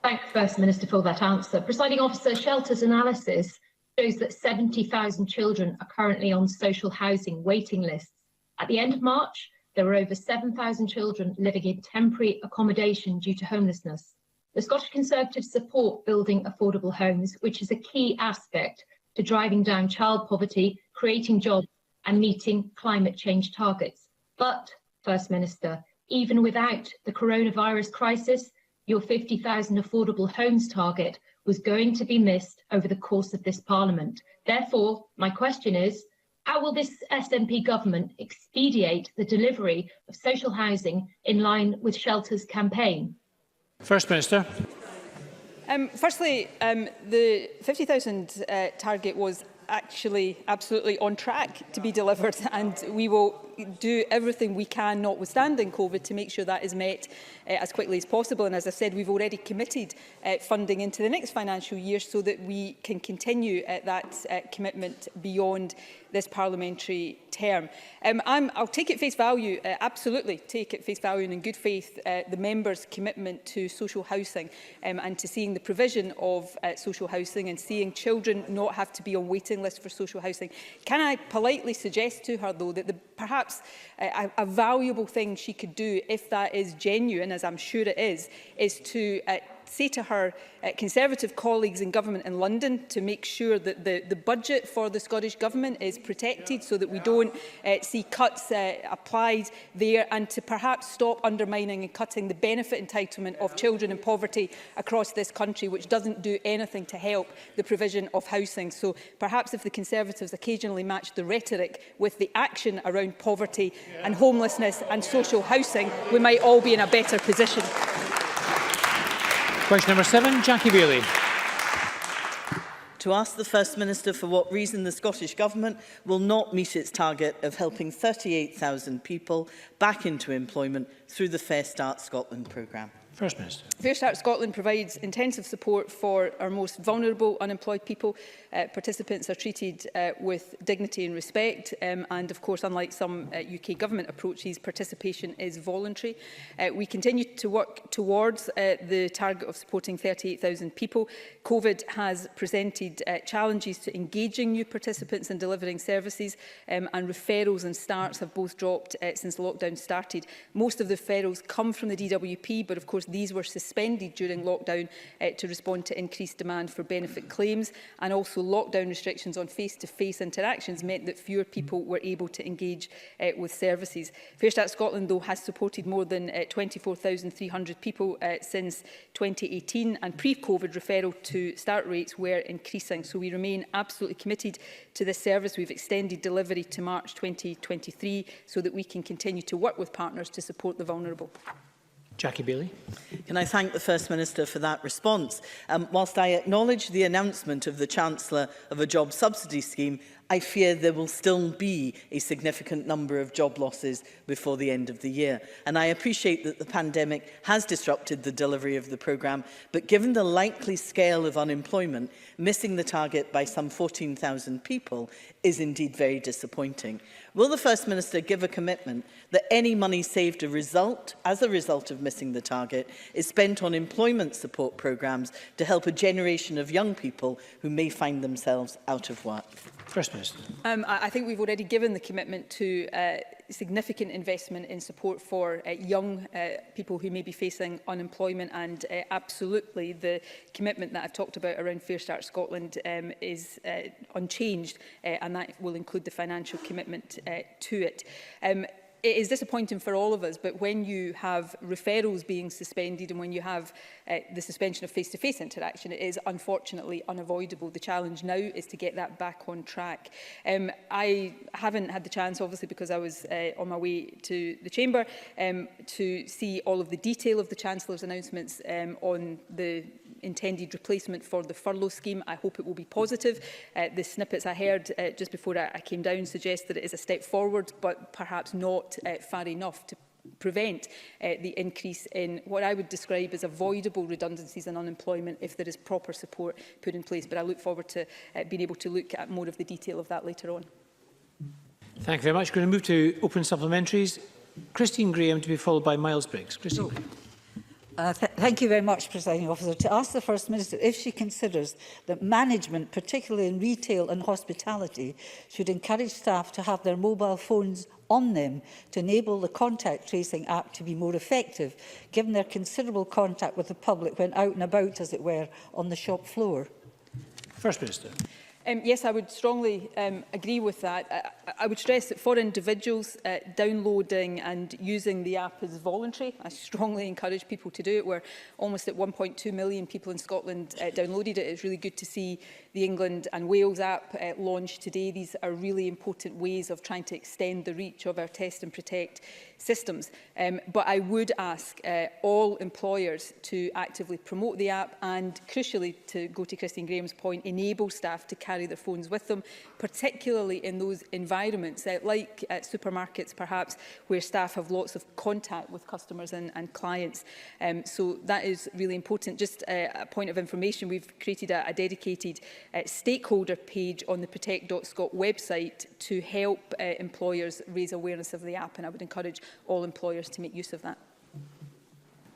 Speaker 17: Thank the First Minister for that answer. Presiding Officer, Shelter's analysis shows that 70,000 children are currently on social housing waiting lists. At the end of March, there were over 7,000 children living in temporary accommodation due to homelessness. The Scottish Conservatives support building affordable homes, which is a key aspect to driving down child poverty, creating jobs and meeting climate change targets. But, First Minister, even without the coronavirus crisis, your 50,000 affordable homes target was going to be missed over the course of this Parliament. Therefore, my question is, how will this SNP government expedite the delivery of social housing in line with Shelter's campaign?
Speaker 12: First Minister.
Speaker 7: Firstly, the 50,000 target was actually absolutely on track to be delivered, and we will do everything we can, notwithstanding COVID, to make sure that is met as quickly as possible. And as I said, we've already committed funding into the next financial year so that we can continue that commitment beyond this parliamentary term. I'll take at face value, absolutely take at face value and in good faith, the members' commitment to social housing and to seeing the provision of social housing and seeing children not have to be on waiting lists for social housing. Can I politely suggest to her, though, that perhaps a valuable thing she could do, if that is genuine, as I'm sure it is to say to her Conservative colleagues in government in London to make sure that the budget for the Scottish Government is protected so that we don't see cuts applied there, and to perhaps stop undermining and cutting the benefit entitlement of children in poverty across this country, which doesn't do anything to help the provision of housing. So perhaps if the Conservatives occasionally match the rhetoric with the action around poverty and homelessness and social housing, we might all be in a better position.
Speaker 12: Question number 7, Jackie Baillie.
Speaker 18: To ask the First Minister for what reason the Scottish Government will not meet its target of helping 38,000 people back into employment through the Fair Start Scotland programme.
Speaker 12: First Minister.
Speaker 7: Fair Start Scotland provides intensive support for our most vulnerable unemployed people. Participants are treated with dignity and respect, and of course, unlike some UK Government approaches, participation is voluntary. We continue to work towards the target of supporting 38,000 people. COVID has presented challenges to engaging new participants and delivering services, and referrals and starts have both dropped since lockdown started. Most of the referrals come from the DWP, but of course these were suspended during lockdown to respond to increased demand for benefit claims, and also lockdown restrictions on face-to-face interactions meant that fewer people were able to engage with services. Fair Start Scotland, though, has supported more than 24,300 people since 2018, and pre-COVID referral to start rates were increasing. So we remain absolutely committed to this service. We've extended delivery to March 2023 so that we can continue to work with partners to support the vulnerable.
Speaker 12: Jackie Baillie.
Speaker 18: Can I thank the First Minister for that response? Whilst I acknowledge the announcement of the Chancellor of a job subsidy scheme, I fear there will still be a significant number of job losses before the end of the year. And I appreciate that the pandemic has disrupted the delivery of the programme, but given the likely scale of unemployment, missing the target by some 14,000 people is indeed very disappointing. Will the First Minister give a commitment that any money saved as a result of missing the target is spent on employment support programmes to help a generation of young people who may find themselves out of work?
Speaker 12: First Minister.
Speaker 7: I think we've already given the commitment to significant investment in support for young people who may be facing unemployment, and absolutely the commitment that I've talked about around Fair Start Scotland is unchanged, and that will include the financial commitment to it. It is disappointing for all of us, but when you have referrals being suspended and when you have the suspension of face-to-face interaction, it is unfortunately unavoidable. The challenge now is to get that back on track. I haven't had the chance, obviously, because I was on my way to the Chamber, to see all of the detail of the Chancellor's announcements on the intended replacement for the furlough scheme. I hope it will be positive. The snippets I heard just before I came down suggest that it is a step forward, but perhaps not far enough to prevent the increase in what I would describe as avoidable redundancies and unemployment if there is proper support put in place. But I look forward to being able to look at more of the detail of that later on.
Speaker 12: Thank you very much. Going to move to open supplementaries. Christine Graham to be followed by Miles Briggs. Christine Graham.
Speaker 19: Thank you very much, Presiding Officer. To ask the First Minister if she considers that management, particularly in retail and hospitality, should encourage staff to have their mobile phones on them to enable the contact tracing app to be more effective, given their considerable contact with the public when out and about, as it were, on the shop floor.
Speaker 12: First Minister.
Speaker 7: Yes, I would strongly agree with that. I would stress that for individuals, downloading and using the app is voluntary. I strongly encourage people to do it. We're almost at 1.2 million people in Scotland downloaded it. It's really good to see the England and Wales app launched today. These are really important ways of trying to extend the reach of our test and protect systems. But I would ask all employers to actively promote the app and, crucially, to go to Christine Graham's point, enable staff to carry their phones with them, particularly in those environments like supermarkets, perhaps, where staff have lots of contact with customers and clients. So that is really important. Just a point of information, we've created a dedicated stakeholder page on the protect.scot website to help employers raise awareness of the app, and I would encourage all employers to make use of that.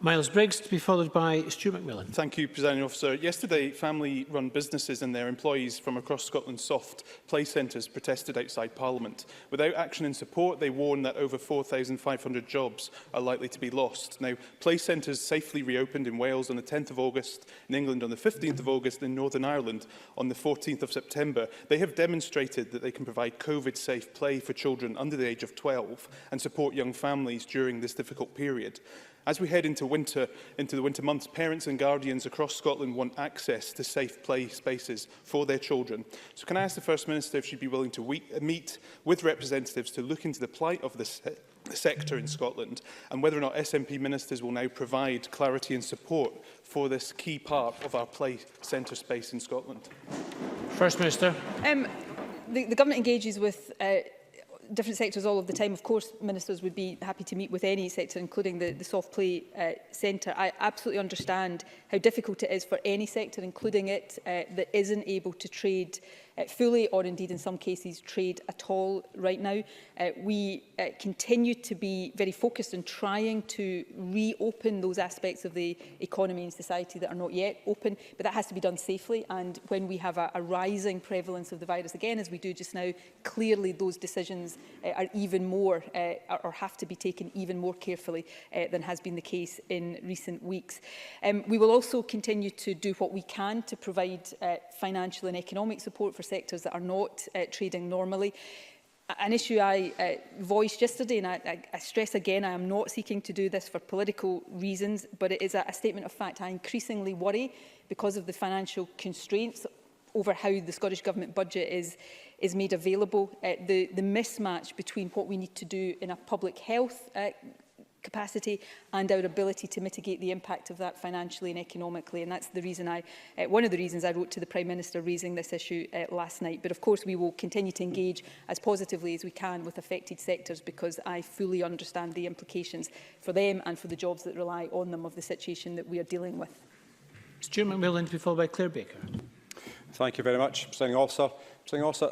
Speaker 12: Miles Briggs, to be followed by Stuart McMillan.
Speaker 20: Thank you, Presiding Officer. Yesterday, family-run businesses and their employees from across Scotland's soft play centres protested outside Parliament. Without action and support, they warn that over 4,500 jobs are likely to be lost. Now, play centres safely reopened in Wales on the 10th of August, in England on the 15th of August, and in Northern Ireland on the 14th of September. They have demonstrated that they can provide COVID-safe play for children under the age of 12 and support young families during this difficult period. As we head into the winter months, parents and guardians across Scotland want access to safe play spaces for their children. So can I ask the First Minister if she'd be willing to meet with representatives to look into the plight of the sector in Scotland and whether or not SNP ministers will now provide clarity and support for this key part of our play centre space in Scotland?
Speaker 12: First Minister.
Speaker 7: The Government engages with different sectors all of the time. Of course, ministers would be happy to meet with any sector, including the soft play centre. I absolutely understand how difficult it is for any sector, including it, that isn't able to trade fully, or indeed in some cases trade at all right now. We continue to be very focused on trying to reopen those aspects of the economy and society that are not yet open, but that has to be done safely. And when we have a rising prevalence of the virus again, as we do just now, clearly those decisions are even more, or have to be taken even more carefully than has been the case in recent weeks. We will also continue to do what we can to provide financial and economic support for sectors that are not trading normally. An issue I voiced yesterday, and I stress again, I am not seeking to do this for political reasons, but it is a statement of fact. I increasingly worry, because of the financial constraints, over how the Scottish Government budget is made available, the mismatch between what we need to do in a public health capacity and our ability to mitigate the impact of that financially and economically. And that's the reason one of the reasons I wrote to the Prime Minister raising this issue last night. But of course we will continue to engage as positively as we can with affected sectors, because I fully understand the implications for them and for the jobs that rely on them of the situation that we are dealing with.
Speaker 12: Stuart McMillan, to be followed by Claire Baker.
Speaker 21: Thank you very much, Presiding Officer.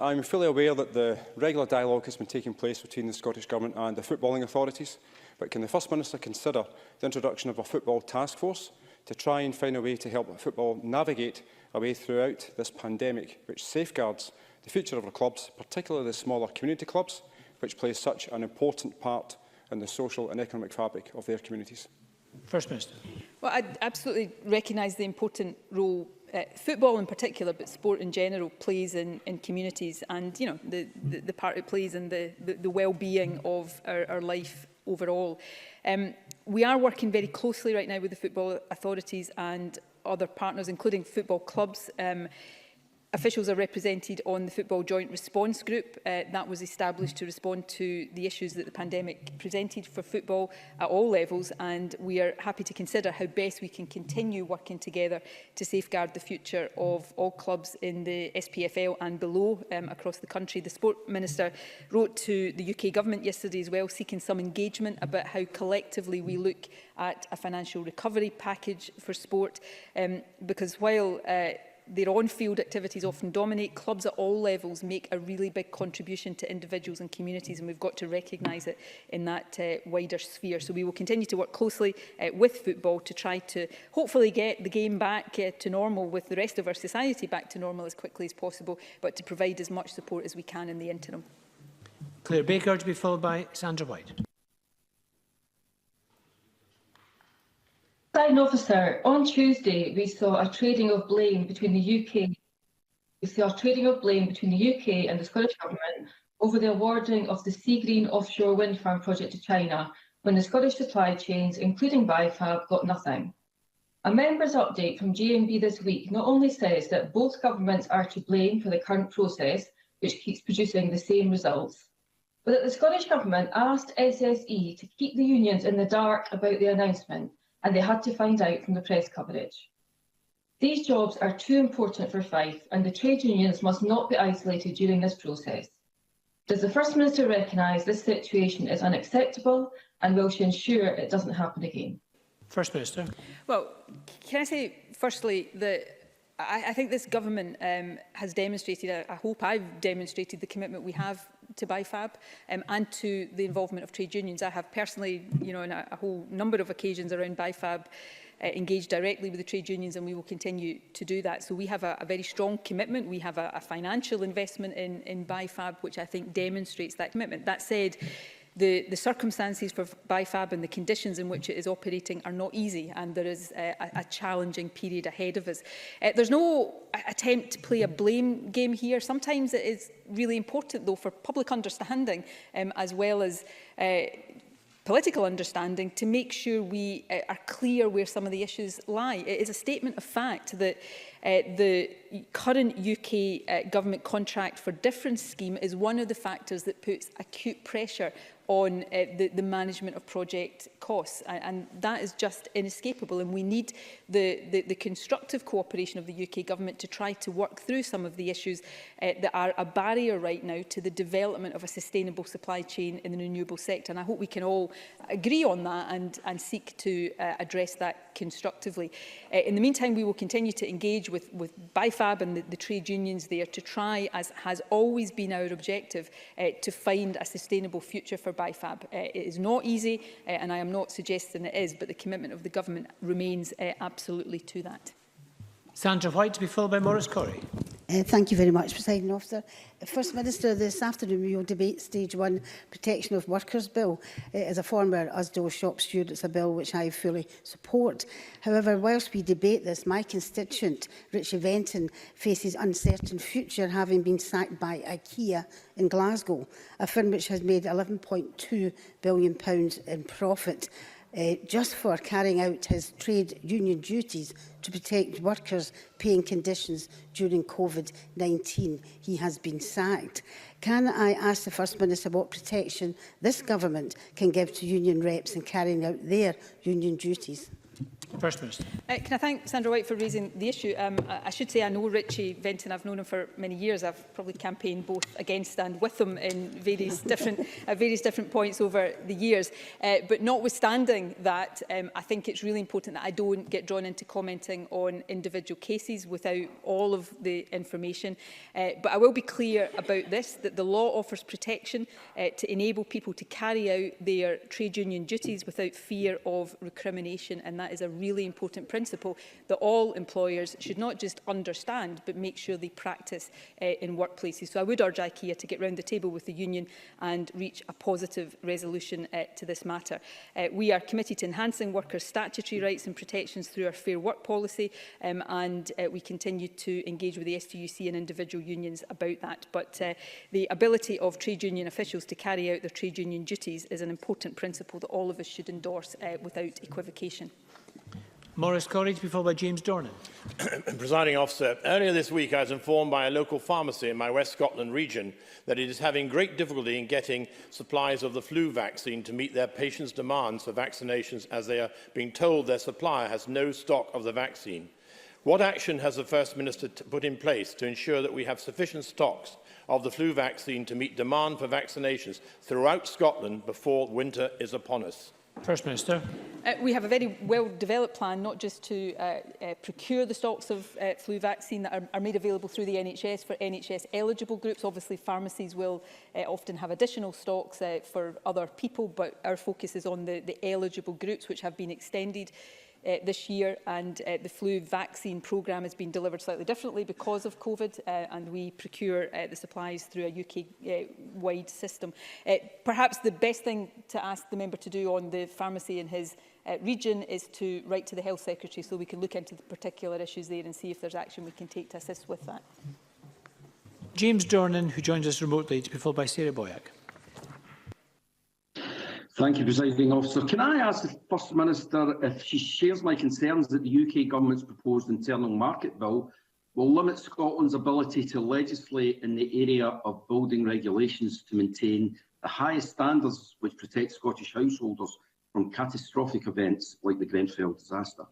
Speaker 21: I'm fully aware that the regular dialogue has been taking place between the Scottish Government and the footballing authorities. But can the First Minister consider the introduction of a football task force to try and find a way to help football navigate a way throughout this pandemic, which safeguards the future of our clubs, particularly the smaller community clubs, which play such an important part in the social and economic fabric of their communities? First Minister.
Speaker 7: Well, I absolutely recognise the important role football in particular, but sport in general, plays in communities, and the part it plays in the well-being of our life overall. We are working very closely right now with the football authorities and other partners, including football clubs. Officials are represented on the Football Joint Response Group. That was established to respond to the issues that the pandemic presented for football at all levels, and we are happy to consider how best we can continue working together to safeguard the future of all clubs in the SPFL and below across the country. The Sport Minister wrote to the UK Government yesterday as well, seeking some engagement about how collectively we look at a financial recovery package for sport, because while their on-field activities often dominate, clubs at all levels make a really big contribution to individuals and communities, and we've got to recognise it in that wider sphere. So we will continue to work closely with football to try to hopefully get the game back to normal, with the rest of our society back to normal as quickly as possible, but to provide as much support as we can in the interim.
Speaker 12: Claire Baker, to be followed by Sandra White.
Speaker 22: Presiding Officer, on Tuesday we saw a trading of blame between the UK. And the Scottish Government over the awarding of the Seagreen offshore wind farm project to China, when the Scottish supply chains, including BIFAB, got nothing. A members' update from GMB this week not only says that both governments are to blame for the current process, which keeps producing the same results, but that the Scottish Government asked SSE to keep the unions in the dark about the announcement, and they had to find out from the press coverage. These jobs are too important for Fife, and the trade unions must not be isolated during this process. Does the First Minister recognise this situation is unacceptable, and will she ensure it doesn't happen again?
Speaker 12: First Minister.
Speaker 7: Well, can I say firstly that I think this government has demonstrated, I hope I've demonstrated the commitment we have to BIFAB and to the involvement of trade unions. I have personally, on a whole number of occasions around BIFAB, engaged directly with the trade unions, and we will continue to do that. So we have a very strong commitment. We have a financial investment in BIFAB, which I think demonstrates that commitment. That said, the circumstances for BIFAB and the conditions in which it is operating are not easy, and there is a challenging period ahead of us. There's no attempt to play a blame game here. Sometimes it is really important, though, for public understanding as well as political understanding to make sure we are clear where some of the issues lie. It is a statement of fact that the current UK government contract for difference scheme is one of the factors that puts acute pressure on the management of project costs, and that is just inescapable, and we need the constructive cooperation of the UK government to try to work through some of the issues that are a barrier right now to the development of a sustainable supply chain in the renewable sector, and I hope we can all agree on that and seek to address that constructively. In the meantime, we will continue to engage with BIFAB and the trade unions there to try, as has always been our objective, to find a sustainable future for BIFAB. It is not easy, and I am not suggesting it is, but the commitment of the government remains absolutely to that.
Speaker 12: Sandra White, to be followed by Maurice Corrie.
Speaker 2: Thank you very much, Presiding Officer. First Minister, this afternoon we will debate Stage 1 Protection of Workers Bill. As a former Usdo shop steward, it's a bill which I fully support. However, whilst we debate this, my constituent, Richie Venton, faces uncertain future, having been sacked by IKEA in Glasgow, a firm which has made £11.2 billion in profit. Just for carrying out his trade union duties to protect workers' paying conditions during COVID-19. He has been sacked. Can I ask the First Minister what protection this government can give to union reps in carrying out their union duties?
Speaker 12: First Minister.
Speaker 7: Can I thank Sandra White for raising the issue? I should say I know Richie Venton. I've known him for many years. I've probably campaigned both against and with him in various different points over the years. But notwithstanding that, I think it's really important that I don't get drawn into commenting on individual cases without all of the information. But I will be clear about this, that the law offers protection to enable people to carry out their trade union duties without fear of recrimination, and that is a really important principle that all employers should not just understand but make sure they practice in workplaces. So I would urge IKEA to get round the table with the union and reach a positive resolution to this matter. We are committed to enhancing workers' statutory rights and protections through our Fair Work policy, and we continue to engage with the STUC and individual unions about that. But the ability of trade union officials to carry out their trade union duties is an important principle that all of us should endorse without equivocation.
Speaker 12: Maurice Corrie, to be followed by James Dornan.
Speaker 3: Presiding Officer, earlier this week I was informed by a local pharmacy in my West Scotland region that it is having great difficulty in getting supplies of the flu vaccine to meet their patients' demands for vaccinations, as they are being told their supplier has no stock of the vaccine. What action has the First Minister put in place to ensure that we have sufficient stocks of the flu vaccine to meet demand for vaccinations throughout Scotland before winter is upon us?
Speaker 12: First Minister.
Speaker 7: We have a very well-developed plan, not just to procure the stocks of flu vaccine that are made available through the NHS for NHS-eligible groups. Obviously, pharmacies will often have additional stocks for other people, but our focus is on the eligible groups, which have been extended this year, and the flu vaccine programme has been delivered slightly differently because of COVID, and we procure the supplies through a UK-wide system. Perhaps the best thing to ask the member to do on the pharmacy in his region is to write to the Health Secretary so we can look into the particular issues there and see if there's action we can take to assist with that.
Speaker 12: James Dornan, who joins us remotely, to be followed by Sarah Boyack.
Speaker 23: Thank you, Presiding Officer. Can I ask the First Minister if she shares my concerns that the UK Government's proposed internal market bill will limit Scotland's ability to legislate in the area of building regulations to maintain the highest standards which protect Scottish householders from catastrophic events like the Grenfell disaster?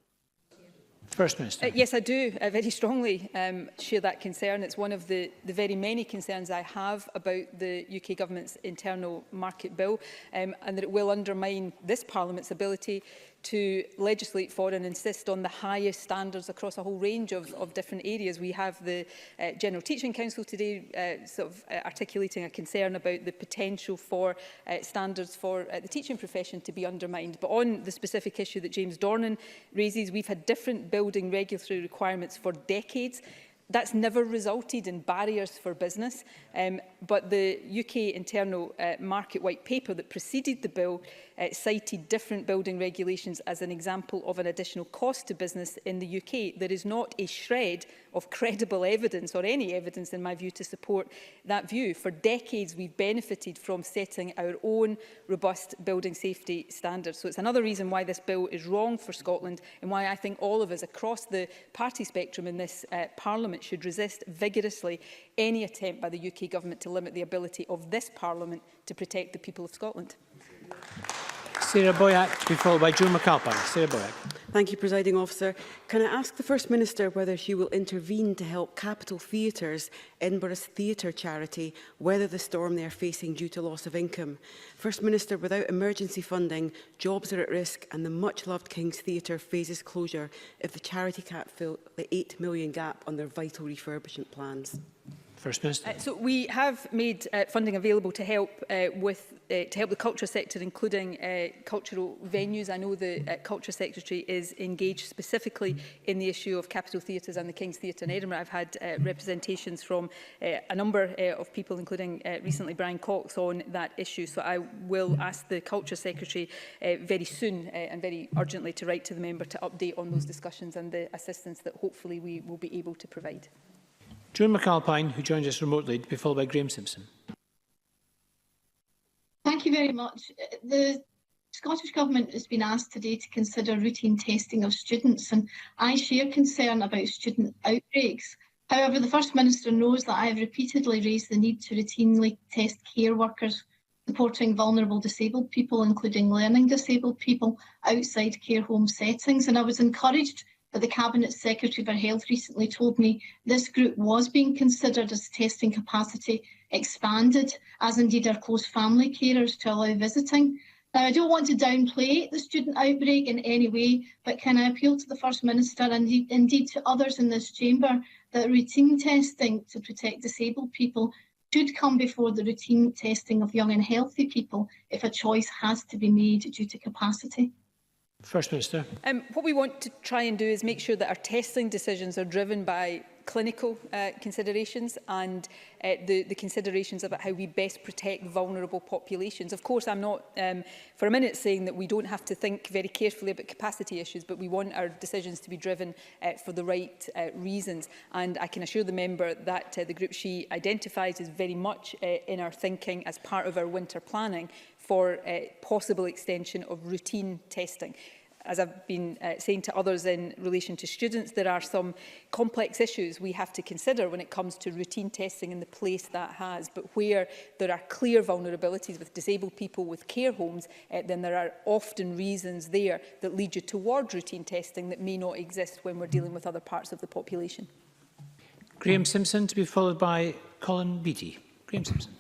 Speaker 12: First Minister.
Speaker 7: Yes, I do very strongly share that concern. It's one of the very many concerns I have about the UK Government's internal market bill, and that it will undermine this Parliament's ability to legislate for and insist on the highest standards across a whole range of different areas. We have the General Teaching Council today articulating a concern about the potential for standards for the teaching profession to be undermined. But on the specific issue that James Dornan raises, we've had different building regulatory requirements for decades. That's never resulted in barriers for business, but the UK Internal Market White Paper that preceded the bill cited different building regulations as an example of an additional cost to business in the UK. There is not a shred of credible evidence or any evidence, in my view, to support that view. For decades, we've benefited from setting our own robust building safety standards. So it's another reason why this bill is wrong for Scotland, and why I think all of us across the party spectrum in this Parliament should resist vigorously any attempt by the UK Government to limit the ability of this Parliament to protect the people of Scotland.
Speaker 12: Sarah Boyack, to be followed by Joan McAlpine. Sarah Boyack.
Speaker 4: Thank you, Presiding Officer. Can I ask the First Minister whether she will intervene to help Capital Theatres, Edinburgh's theatre charity, weather the storm they are facing due to loss of income? First Minister, without emergency funding, jobs are at risk and the much-loved King's Theatre faces closure if the charity can't fill the £8 million gap on their vital refurbishment plans.
Speaker 12: First Minister.
Speaker 7: So we have made funding available to help to help the culture sector, including cultural venues. I know the Culture Secretary is engaged specifically in the issue of Capital Theatres and the King's Theatre in Edinburgh. I've had representations from a number of people, including recently Brian Cox, on that issue. So I will ask the Culture Secretary very soon and very urgently to write to the member to update on those discussions and the assistance that hopefully we will be able to provide.
Speaker 12: Joan McAlpine, who joins us remotely, to be followed by Graham Simpson.
Speaker 5: Thank you very much. The Scottish Government has been asked today to consider routine testing of students, and I share concern about student outbreaks. However, the First Minister knows that I have repeatedly raised the need to routinely test care workers supporting vulnerable disabled people, including learning disabled people, outside care home settings, and I was encouraged that the Cabinet Secretary for Health recently told me this group was being considered as testing capacity expanded, as indeed are close family carers, to allow visiting. Now, I don't want to downplay the student outbreak in any way, but can I appeal to the First Minister and indeed to others in this chamber that routine testing to protect disabled people should come before the routine testing of young and healthy people if a choice has to be made due to capacity?
Speaker 12: First Minister.
Speaker 7: What we want to try and do is make sure that our testing decisions are driven by clinical considerations and the considerations about how we best protect vulnerable populations. Of course, I'm not for a minute saying that we don't have to think very carefully about capacity issues, but we want our decisions to be driven for the right reasons. And I can assure the member that the group she identifies is very much in our thinking as part of our winter planning for possible extension of routine testing. As I've been saying to others in relation to students, there are some complex issues we have to consider when it comes to routine testing and the place that has. But where there are clear vulnerabilities with disabled people, with care homes, then there are often reasons there that lead you toward routine testing that may not exist when we're dealing with other parts of the population.
Speaker 12: Graham Simpson, to be followed by Colin Beattie. Graham Simpson.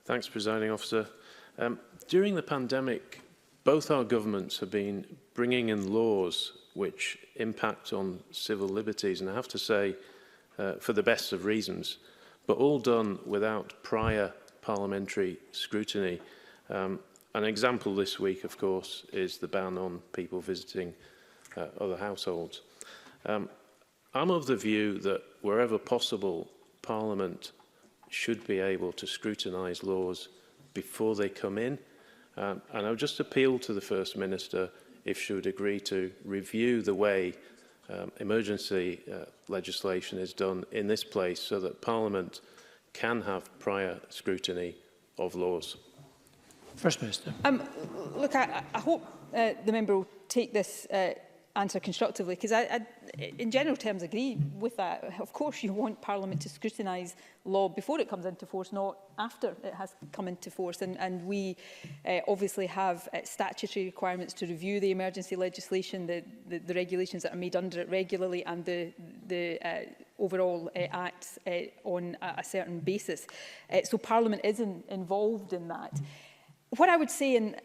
Speaker 6: Thanks, Presiding Officer. During the pandemic, both our governments have been bringing in laws which impact on civil liberties, and I have to say, for the best of reasons, but all done without prior parliamentary scrutiny. An example this week, of course, is the ban on people visiting other households. I'm of the view that wherever possible, Parliament should be able to scrutinise laws before they come in. And I would just appeal to the First Minister if she would agree to review the way emergency legislation is done in this place so that Parliament can have prior scrutiny of laws.
Speaker 12: First Minister.
Speaker 7: Look, I hope the member will take this answer constructively, because I, in general terms, agree with that. Of course, you want Parliament to scrutinise law before it comes into force, not after it has come into force. And we obviously have statutory requirements to review the emergency legislation, the regulations that are made under it regularly, and the overall acts on a certain basis. So Parliament is involved in that. What I would say, and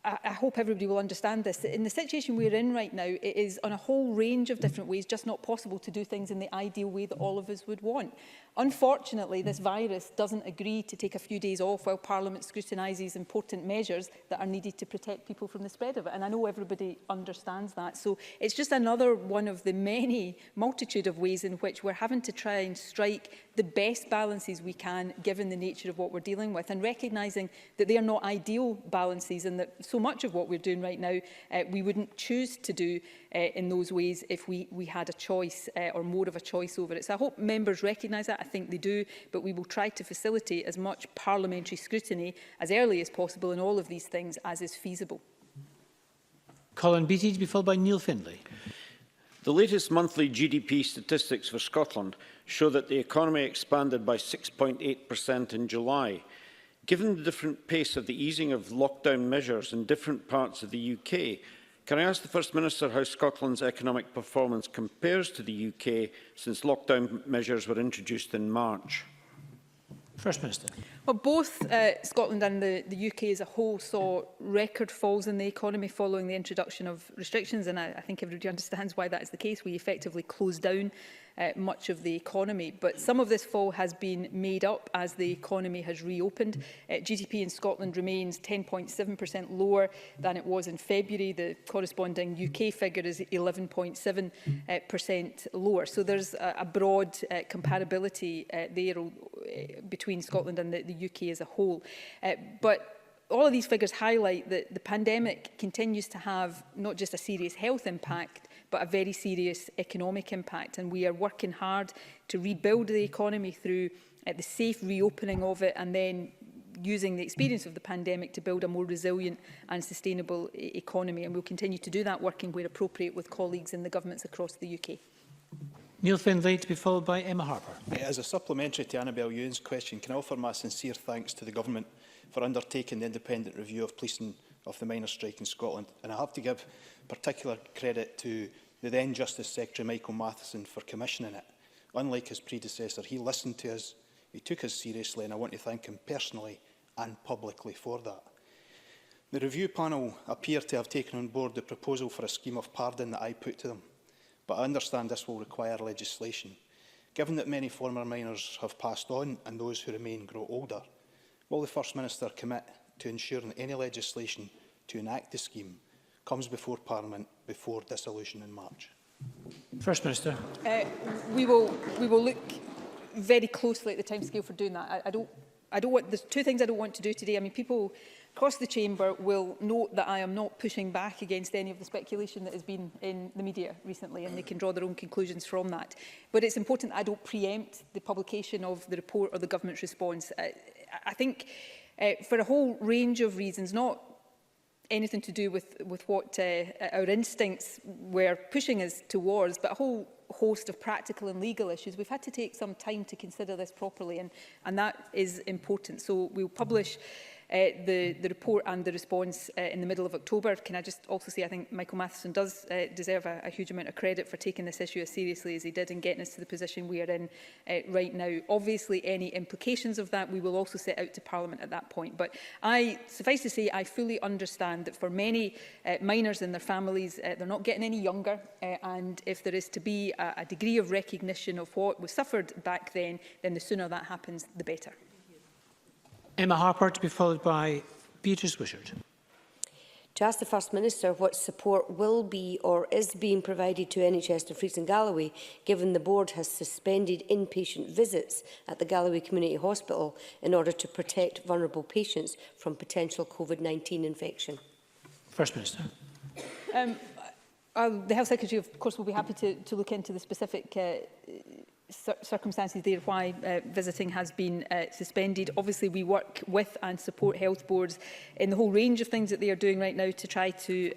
Speaker 7: I hope everybody will understand this. In the situation we're in right now, it is on a whole range of different ways just not possible to do things in the ideal way that all of us would want. Unfortunately, this virus doesn't agree to take a few days off while Parliament scrutinises important measures that are needed to protect people from the spread of it. And I know everybody understands that. So it's just another one of the many multitude of ways in which we're having to try and strike the best balances we can, given the nature of what we're dealing with, and recognising that they are not ideal balances, and that so much of what we're doing right now we wouldn't choose to do in those ways if we had a choice or more of a choice over it. So I hope members recognise that. I think they do, but we will try to facilitate as much parliamentary scrutiny as early as possible in all of these things as is feasible.
Speaker 12: Colin Beattie to be followed by Neil Findlay.
Speaker 8: The latest monthly GDP statistics for Scotland show that the economy expanded by 6.8% in July. Given the different pace of the easing of lockdown measures in different parts of the UK, can I ask the First Minister how Scotland's economic performance compares to the UK since lockdown measures were introduced in March?
Speaker 12: First Minister.
Speaker 7: Well, both Scotland and the UK as a whole saw record falls in the economy following the introduction of restrictions, and I think everybody understands why that is the case. We effectively closed down much of the economy, but some of this fall has been made up as the economy has reopened. GDP in Scotland remains 10.7% lower than it was in February. The corresponding UK figure is 11.7% lower. So there's a broad comparability there between Scotland and the UK as a whole. But all of these figures highlight that the pandemic continues to have not just a serious health impact, but a very serious economic impact. And we are working hard to rebuild the economy through the safe reopening of it, and then using the experience of the pandemic to build a more resilient and sustainable economy. And we'll continue to do that, working where appropriate with colleagues in the governments across the UK.
Speaker 12: Neil Findlay to be followed by Emma Harper.
Speaker 9: As a supplementary to Annabelle Ewing's question, can I offer my sincere thanks to the Government for undertaking the independent review of policing of the miners' strike in Scotland. And I have to give particular credit to the then Justice Secretary Michael Matheson for commissioning it. Unlike his predecessor, he listened to us, he took us seriously, and I want to thank him personally and publicly for that. The review panel appear to have taken on board the proposal for a scheme of pardon that I put to them, but I understand this will require legislation. Given that many former miners have passed on and those who remain grow older, will the First Minister commit to ensuring any legislation to enact the scheme comes before Parliament before dissolution in March?
Speaker 12: First Minister.
Speaker 7: We will look very closely at the timescale for doing that. I don't want. There's two things I don't want to do today. I mean, people across the chamber will note that I am not pushing back against any of the speculation that has been in the media recently, and they can draw their own conclusions from that. But it's important that I don't preempt the publication of the report or the government's response. I think for a whole range of reasons, not anything to do with what our instincts were pushing us towards, but a whole host of practical and legal issues. We've had to take some time to consider this properly, and that is important. So we'll publish the report and the response in the middle of October. Can I just also say I think Michael Matheson does deserve a huge amount of credit for taking this issue as seriously as he did and getting us to the position we are in right now. Obviously, any implications of that we will also set out to Parliament at that point. But suffice to say, I fully understand that for many miners and their families, they're not getting any younger, and if there is to be a degree of recognition of what was suffered back then the sooner that happens, the better.
Speaker 12: Emma Harper to be followed by Beatrice Wishart.
Speaker 10: To ask the First Minister what support will be or is being provided to NHS Dumfries and Galloway, given the board has suspended inpatient visits at the Galloway Community Hospital in order to protect vulnerable patients from potential COVID-19 infection.
Speaker 12: First Minister.
Speaker 7: The Health Secretary, of course, will be happy to look into the specific circumstances there why visiting has been suspended. Obviously, we work with and support health boards in the whole range of things that they are doing right now to try to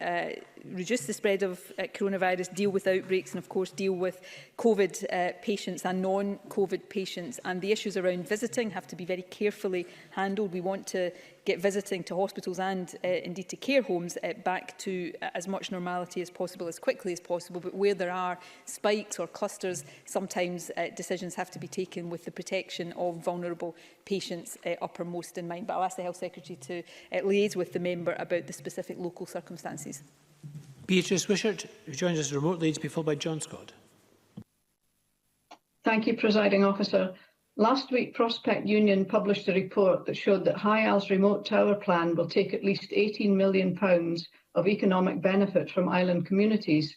Speaker 7: reduce the spread of coronavirus, deal with outbreaks and, of course, deal with COVID patients and non-COVID patients. And the issues around visiting have to be very carefully handled. We want to get visiting to hospitals and indeed to care homes back to as much normality as possible, as quickly as possible. But where there are spikes or clusters, sometimes decisions have to be taken with the protection of vulnerable patients uppermost in mind. But I'll ask the Health Secretary to liaise with the member about the specific local circumstances.
Speaker 12: Beatrice Wishart, who joins us remotely, to be followed by John Scott.
Speaker 1: Thank you, Presiding Officer. Last week, Prospect Union published a report that showed that High Isle's remote tower plan will take at least £18 million of economic benefit from island communities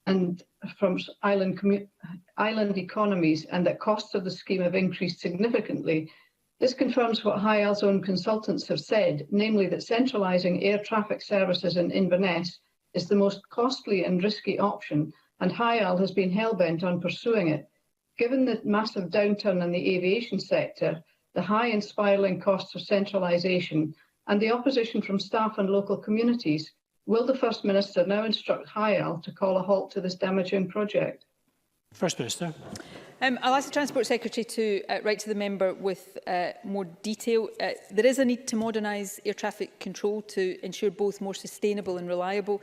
Speaker 1: and from island economies, and that costs of the scheme have increased significantly. This confirms what High Isle's own consultants have said, namely that centralising air traffic services in Inverness is the most costly and risky option, and High Isle has been hell-bent on pursuing it. Given the massive downturn in the aviation sector, the high and spiralling costs of centralisation, and the opposition from staff and local communities, will the First Minister now instruct High Isle to call a halt to this damaging project?
Speaker 12: First Minister.
Speaker 7: I'll ask the Transport Secretary to write to the member with more detail. There is a need to modernise air traffic control to ensure both more sustainable and reliable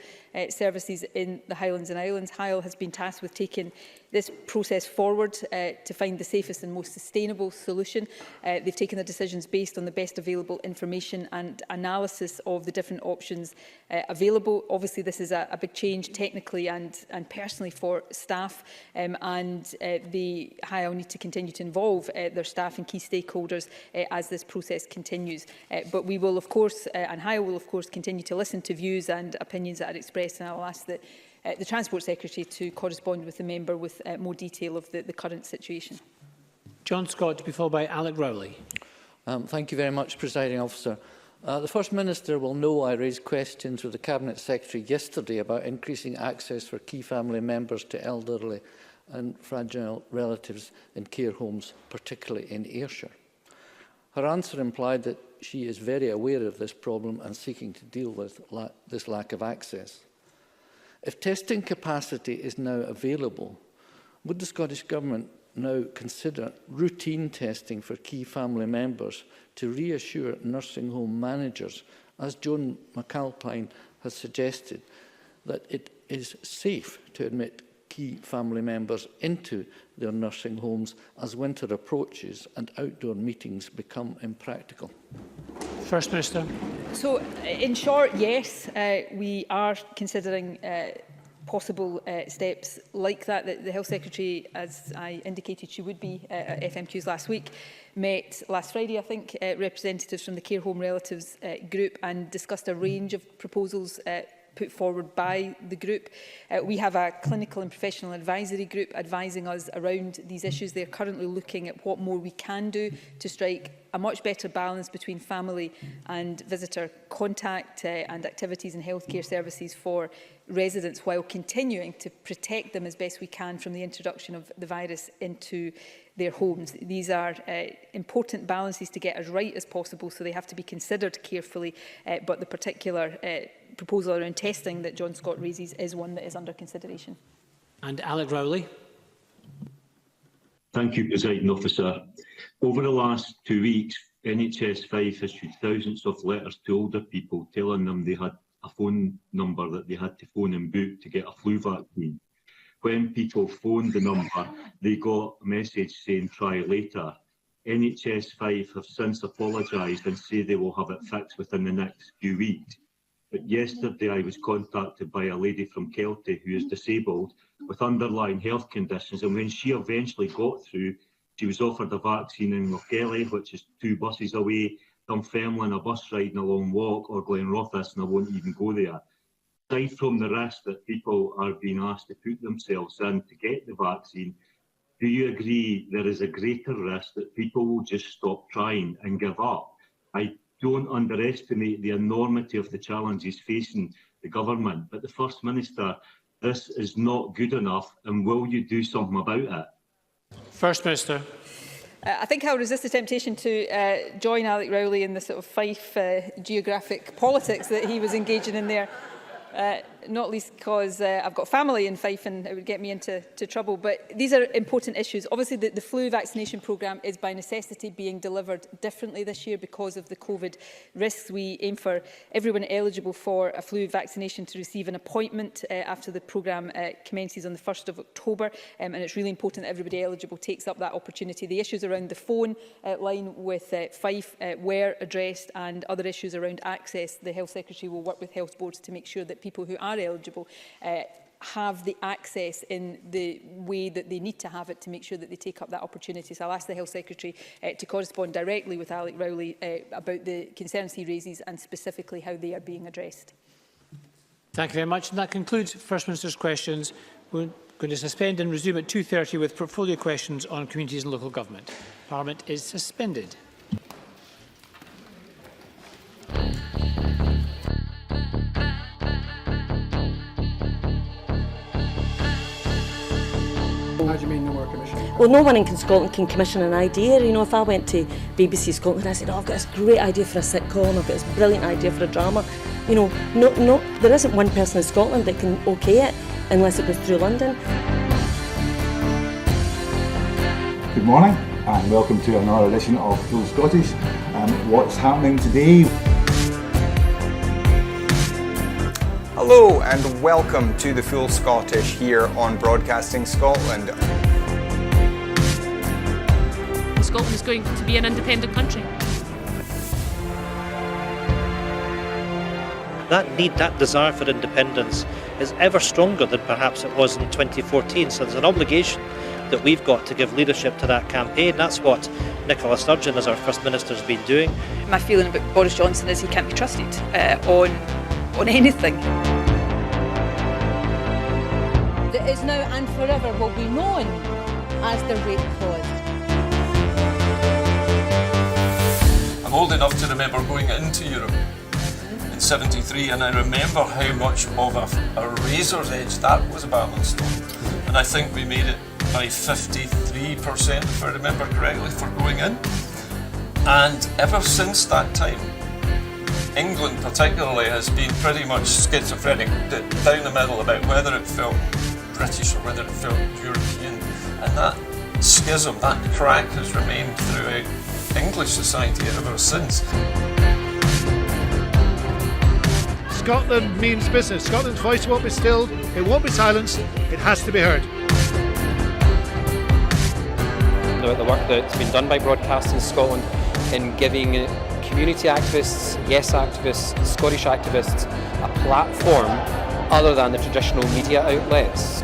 Speaker 7: services in the Highlands and Islands. High Isle has been tasked with taking this process forward to find the safest and most sustainable solution. They've taken their decisions based on the best available information and analysis of the different options available. Obviously, this is a big change technically and personally for staff, and the High Isle need to continue to involve their staff and key stakeholders as this process continues. But we will, of course, and High Isle will, of course, continue to listen to views and opinions that are expressed, and I will ask the Transport Secretary to correspond with the member with more detail of the current situation.
Speaker 12: John Scott, to be followed by Alec Rowley.
Speaker 11: Thank you very much, Presiding Officer. The First Minister will know I raised questions with the Cabinet Secretary yesterday about increasing access for key family members to elderly and fragile relatives in care homes, particularly in Ayrshire. Her answer implied that she is very aware of this problem and seeking to deal with this lack of access. If testing capacity is now available, would the Scottish Government now consider routine testing for key family members to reassure nursing home managers, as Joan McAlpine has suggested, that it is safe to admit key family members into their nursing homes as winter approaches and outdoor meetings become impractical?
Speaker 12: First Minister.
Speaker 7: So, in short, yes, we are considering possible steps like that. The Health Secretary, as I indicated she would be at FMQs last week, met last Friday, I think, representatives from the Care Home Relatives group and discussed a range of proposals put forward by the group. We have a clinical and professional advisory group advising us around these issues. They're currently looking at what more we can do to strike a much better balance between family and visitor contact and activities and healthcare services for residents, while continuing to protect them as best we can from the introduction of the virus into their homes. These are important balances to get as right as possible, so they have to be considered carefully, but the particular proposal around testing that John Scott raises is one that is under consideration.
Speaker 12: And Alec Rowley.
Speaker 13: Thank you, Presiding Officer. Over the last 2 weeks, NHS 5 issued thousands of letters to older people telling them they had a phone number that they had to phone and book to get a flu vaccine. When people phoned the number, they got a message saying try later. NHS 5 have since apologised and say they will have it fixed within the next few weeks. But yesterday I was contacted by a lady from Kelty who is disabled with underlying health conditions, and when she eventually got through, she was offered a vaccine in Lochgelly, which is 2 buses away, Dunfermline, a bus ride and a long walk, or Glenrothes, and I won't even go there. Aside from the risk that people are being asked to put themselves in to get the vaccine, do you agree there is a greater risk that people will just stop trying and give up? I don't underestimate the enormity of the challenges facing the government, but the First Minister, this is not good enough, and will you do something about it?
Speaker 12: First Minister.
Speaker 7: I think I'll resist the temptation to join Alec Rowley in the sort of Fife geographic politics that he was engaging in there. not least because I've got family in Fife and it would get me into trouble. But these are important issues. Obviously, the flu vaccination programme is by necessity being delivered differently this year because of the COVID risks. We aim for everyone eligible for a flu vaccination to receive an appointment after the programme commences on the 1st of October. And it's really important that everybody eligible takes up that opportunity. The issues around the phone line with Fife were addressed, and other issues around access. The Health Secretary will work with health boards to make sure that people who are eligible have the access in the way that they need to have it to make sure that they take up that opportunity. So I'll ask the Health Secretary to correspond directly with Alec Rowley about the concerns he raises and specifically how they are being addressed.
Speaker 12: Thank you very much. And that concludes First Minister's questions. We're going to suspend and resume at 2:30 with portfolio questions on communities and local government. Parliament is suspended.
Speaker 14: How do you mean no more commission?
Speaker 15: Well, no one in Scotland can commission an idea. You know, if I went to BBC Scotland and I said, oh, I've got this great idea for a sitcom, I've got this brilliant idea for a drama, you know, there isn't one person in Scotland that can okay it unless it goes through London.
Speaker 16: Good morning and welcome to another edition of Full Scottish. What's happening today?
Speaker 24: Hello and welcome to the Full Scottish here on Broadcasting Scotland.
Speaker 25: Scotland is going to be an independent country.
Speaker 26: That need, that desire for independence is ever stronger than perhaps it was in 2014. So there's an obligation that we've got to give leadership to that campaign. That's what Nicola Sturgeon, as our First Minister, has been doing.
Speaker 7: My feeling about Boris Johnson is he can't be trusted on anything.
Speaker 27: That is now and forever will be known as the rape clause.
Speaker 28: I'm old enough to remember going into Europe in '73, and I remember how much of a razor's edge that was, a battling stone. And I think we made it by 53%, if I remember correctly, for going in. And ever since that time, England particularly has been pretty much schizophrenic, down the middle about whether it felt British or whether it felt European. And that schism, that crack has remained throughout English society ever since.
Speaker 29: Scotland means business. Scotland's voice won't be stilled, it won't be silenced, it has to be heard.
Speaker 30: The work that's been done by Broadcasting Scotland in giving community activists, yes activists, Scottish activists a platform other than the traditional media outlets.